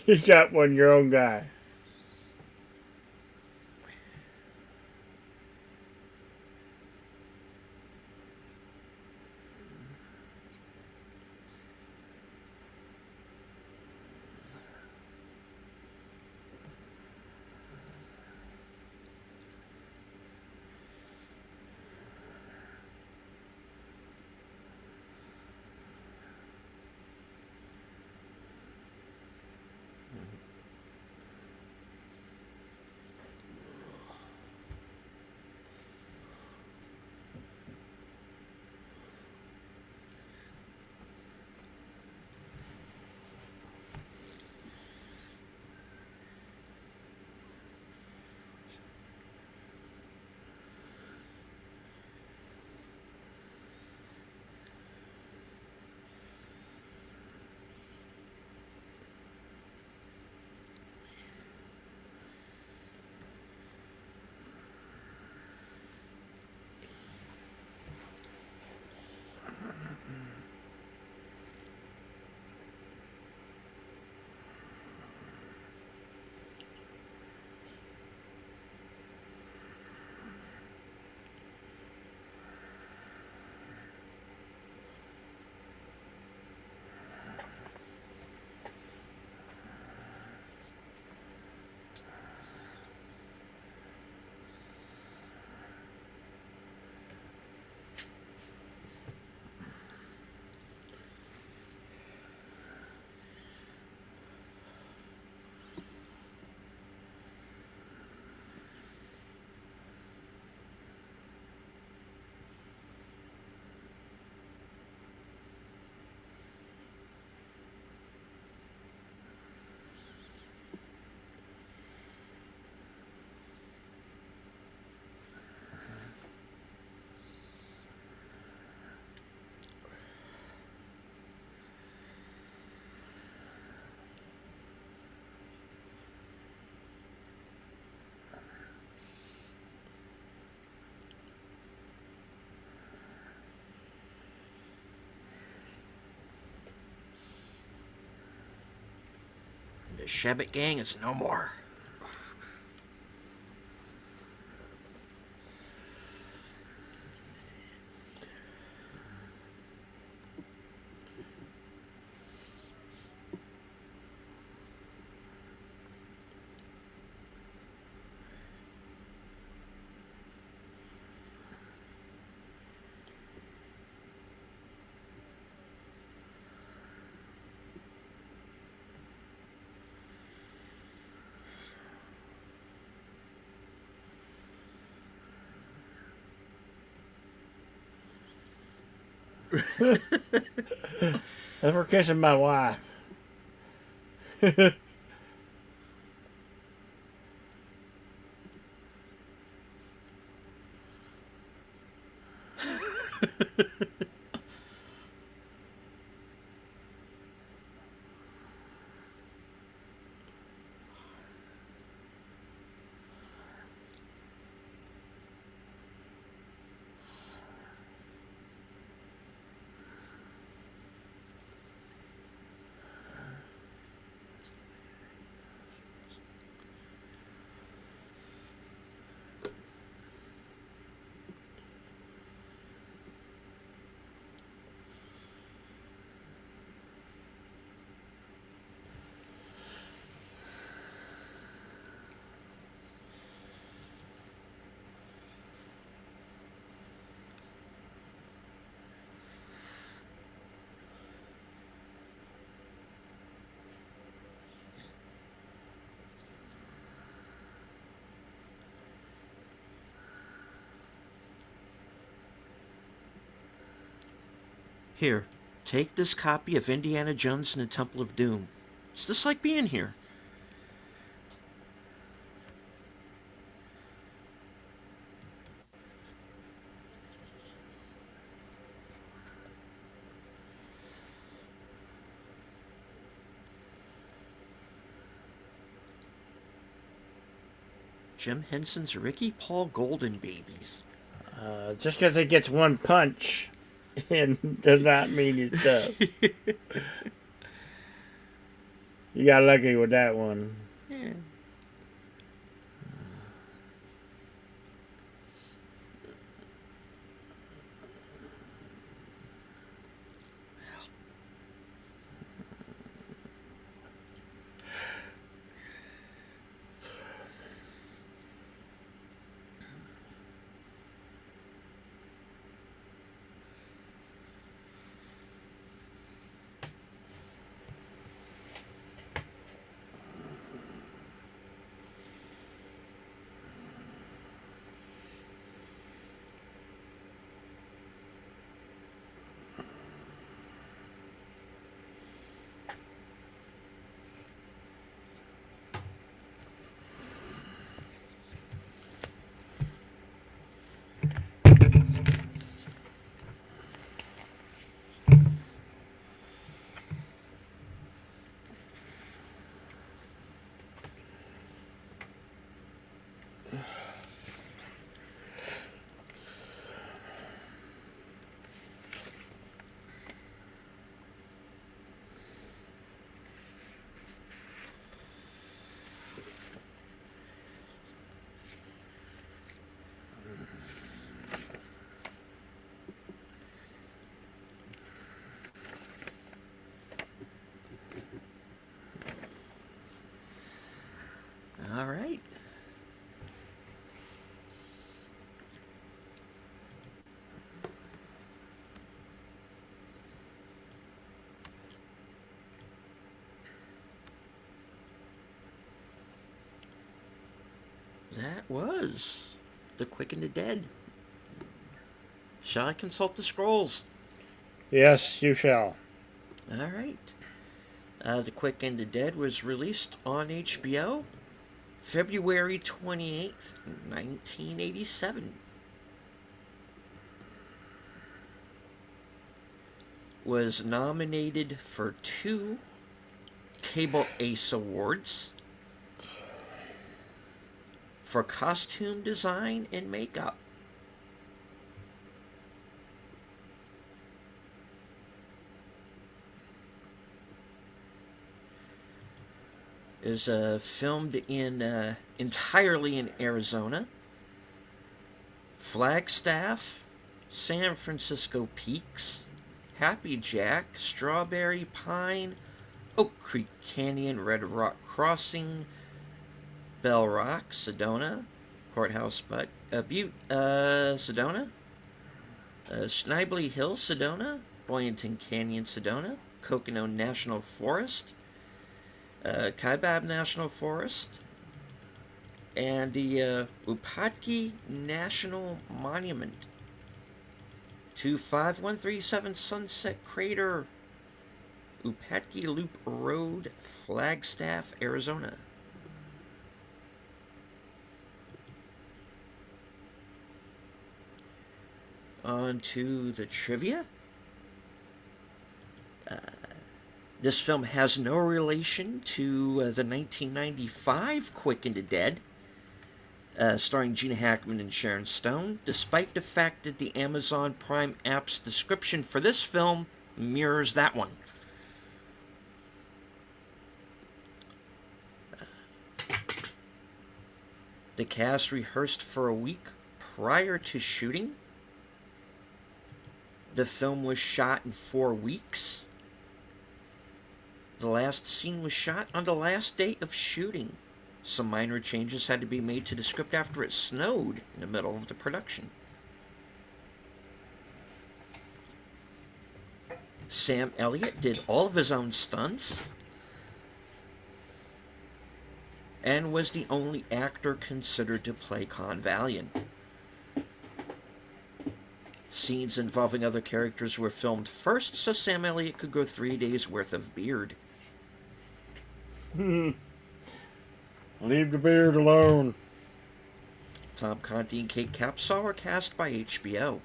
You shot one your own guy. Shebbet gang is no more. That's for kissing my wife. Here, take this copy of Indiana Jones and the Temple of Doom. It's just like being here. Jim Henson's Ricky Paul Golden Babies. Just because it gets one punch and does not mean it's tough. You got lucky with that one. Yeah. All right. That was The Quick and the Dead. Shall I consult the scrolls? Yes, you shall. All right. The Quick and the Dead was released on HBO February 28th, 1987. Was nominated for 2 Cable Ace Awards for costume design and makeup. is filmed in entirely in Arizona, Flagstaff, San Francisco Peaks, Happy Jack, Strawberry Pine, Oak Creek Canyon, Red Rock Crossing, Bell Rock, Sedona, Courthouse Butte, Sedona, Schneibly Hill, Sedona, Boynton Canyon, Sedona, Coconut National Forest, Kaibab National Forest, and the Upatki National Monument to 5137 Sunset Crater, Upatki Loop Road, Flagstaff, Arizona. On to the trivia. This film has no relation to the 1995 Quick and the Dead, starring Gene Hackman and Sharon Stone, despite the fact that the Amazon Prime app's description for this film mirrors that one. The cast rehearsed for a week prior to shooting. The film was shot in 4 weeks. The last scene was shot on the last day of shooting. Some minor changes had to be made to the script after it snowed in the middle of the production. Sam Elliott did all of his own stunts and was the only actor considered to play Con Valiant. Scenes involving other characters were filmed first so Sam Elliott could grow 3 days worth of beard. Leave the beard alone. Tom Conti and Kate Capshaw were cast by HBO.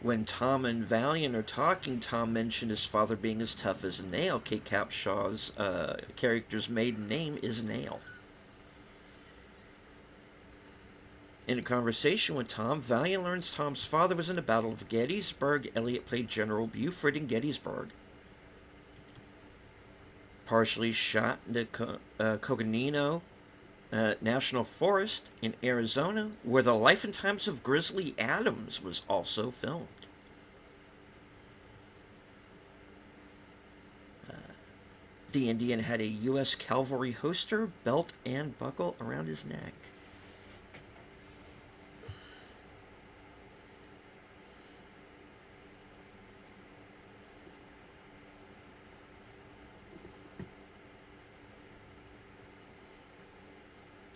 When Tom and Valiant are talking, Tom mentioned his father being as tough as a nail. Kate Capshaw's character's maiden name is Nail. In a conversation with Tom, Valiant learns Tom's father was in the Battle of Gettysburg. Elliott played General Buford in Gettysburg. Partially shot in the Coconino National Forest in Arizona, where the life and times of Grizzly Adams was also filmed. The Indian had a U.S. Cavalry holster, belt, and buckle around his neck.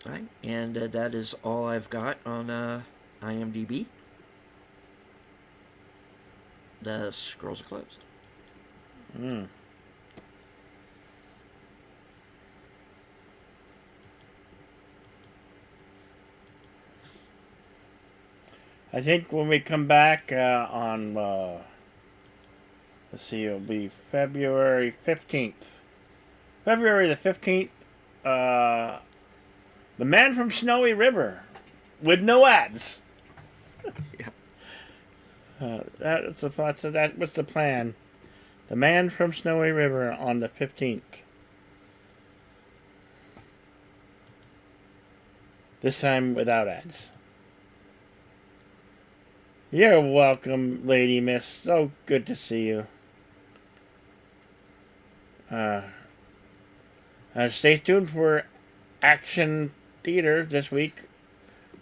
Right, and that is all I've got on IMDb. The scrolls are closed. I think when we come back on, let's see, it'll be February 15th. February the 15th, The Man from Snowy River, with no ads. Yeah. What's the plan? The Man from Snowy River on the 15th. This time without ads. You're welcome, Lady Miss. So good to see you. Stay tuned for Action Theater this week.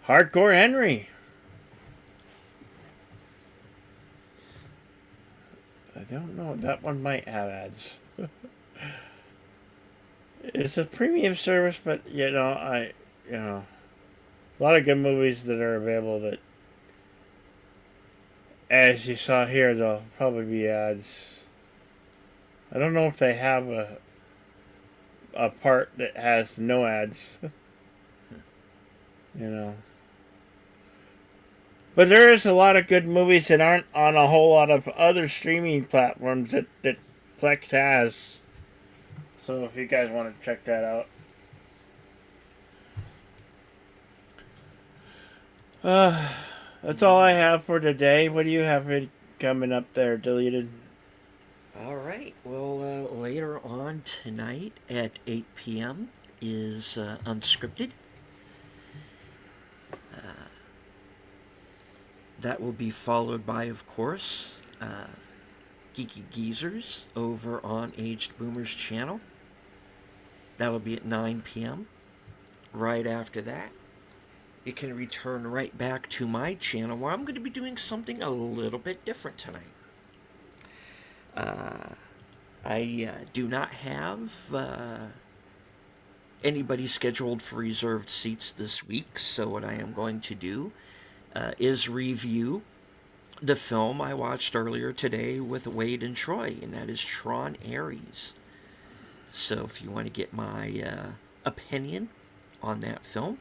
Hardcore Henry. I don't know. That one might have ads. It's a premium service, but a lot of good movies that are available that, as you saw here, there'll probably be ads. I don't know if they have a part that has no ads. But there is a lot of good movies that aren't on a whole lot of other streaming platforms that Plex has. So if you guys want to check that out. That's all I have for today. What do you have coming up there, Deleted? All right. Well, later on tonight at 8 p.m. is Unscripted. That will be followed by, of course, Geeky Geezers over on Aged Boomers channel. That'll be at 9 p.m. Right after that, you can return right back to my channel where I'm going to be doing something a little bit different tonight. I do not have anybody scheduled for reserved seats this week, so what I am going to do is review the film I watched earlier today with Wade and Troy, and that is Tron Ares. So if you want to get my opinion on that film,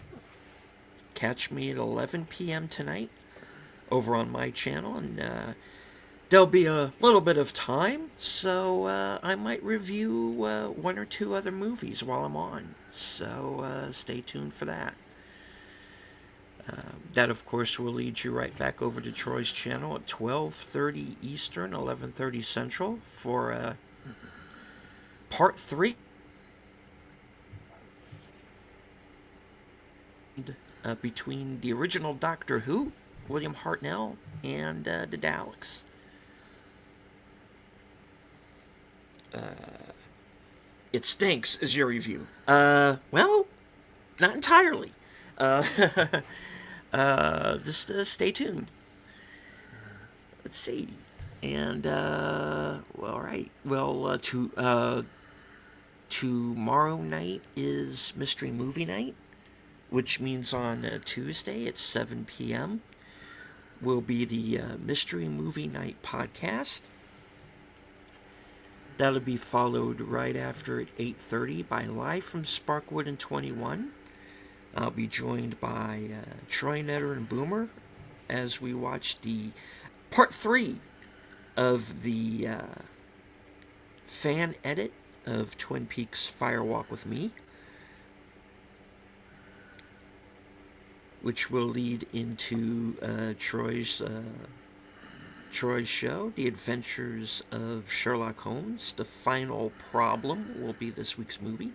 catch me at 11 p.m. tonight over on my channel, and there'll be a little bit of time, so I might review one or two other movies while I'm on. So stay tuned for that. That, of course, will lead you right back over to Troy's channel at 12:30 Eastern, 11:30 Central for Part 3. Between the original Doctor Who, William Hartnell, and the Daleks. It stinks, is your review. Well, not entirely. Just stay tuned. Let's see. And, well, all right. Well, tomorrow night is Mystery Movie Night, which means on Tuesday at 7 p.m. will be the Mystery Movie Night podcast. That'll be followed right after at 8:30 by Live from Sparkwood and 21. I'll be joined by Troy Netter and Boomer as we watch the Part 3 of the fan edit of Twin Peaks Fire Walk with Me, which will lead into Troy's show, The Adventures of Sherlock Holmes. The Final Problem will be this week's movie.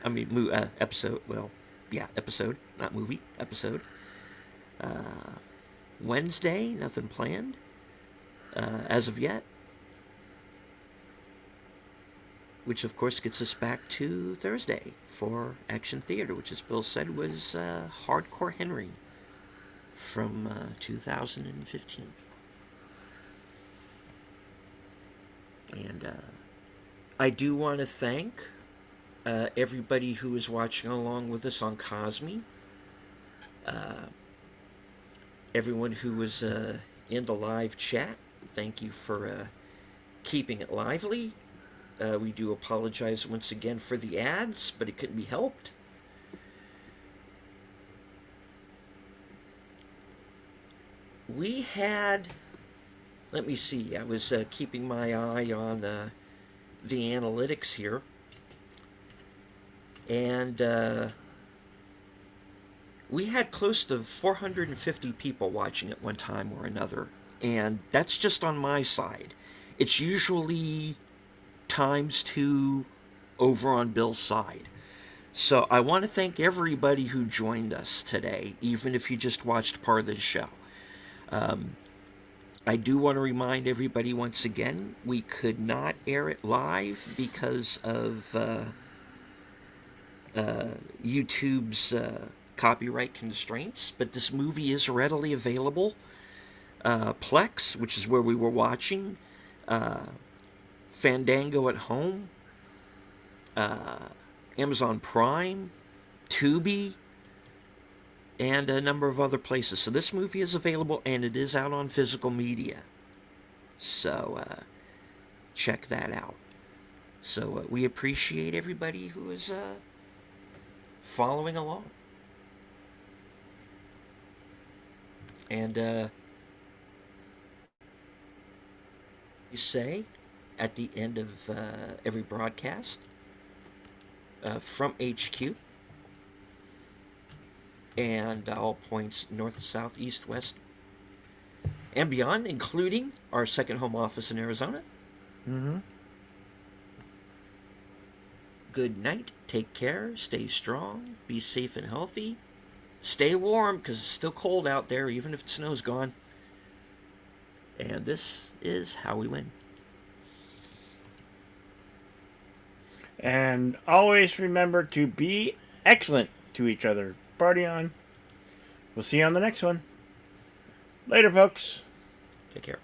I mean, episode. Well, yeah, episode, not movie, episode. Wednesday, nothing planned as of yet. Which, of course, gets us back to Thursday for Action Theater, which, as Bill said, was Hardcore Henry from 2015. And I do want to thank everybody who is watching along with us on Cosme. Everyone who was in the live chat, thank you for keeping it lively. We do apologize once again for the ads, but it couldn't be helped. We had, let me see, I was keeping my eye on the analytics here. And we had close to 450 people watching at one time or another. And that's just on my side. It's usually times 2 over on Bill's side. So I want to thank everybody who joined us today, even if you just watched part of the show. I do want to remind everybody once again, we could not air it live because of YouTube's copyright constraints, but this movie is readily available. Plex, which is where we were watching, Fandango at Home, Amazon Prime, Tubi, and a number of other places. So this movie is available, and it is out on physical media. So check that out. So we appreciate everybody who is following along. And you say at the end of every broadcast from HQ and all points north, south, east, west, and beyond, including our second home office in Arizona, Mm-hmm. Good night. Take care. Stay strong. Be safe and healthy. Stay warm because it's still cold out there, even if the snow's gone. And this is how we win. And always remember to be excellent to each other. Party on. We'll see you on the next one. Later, folks. Take care.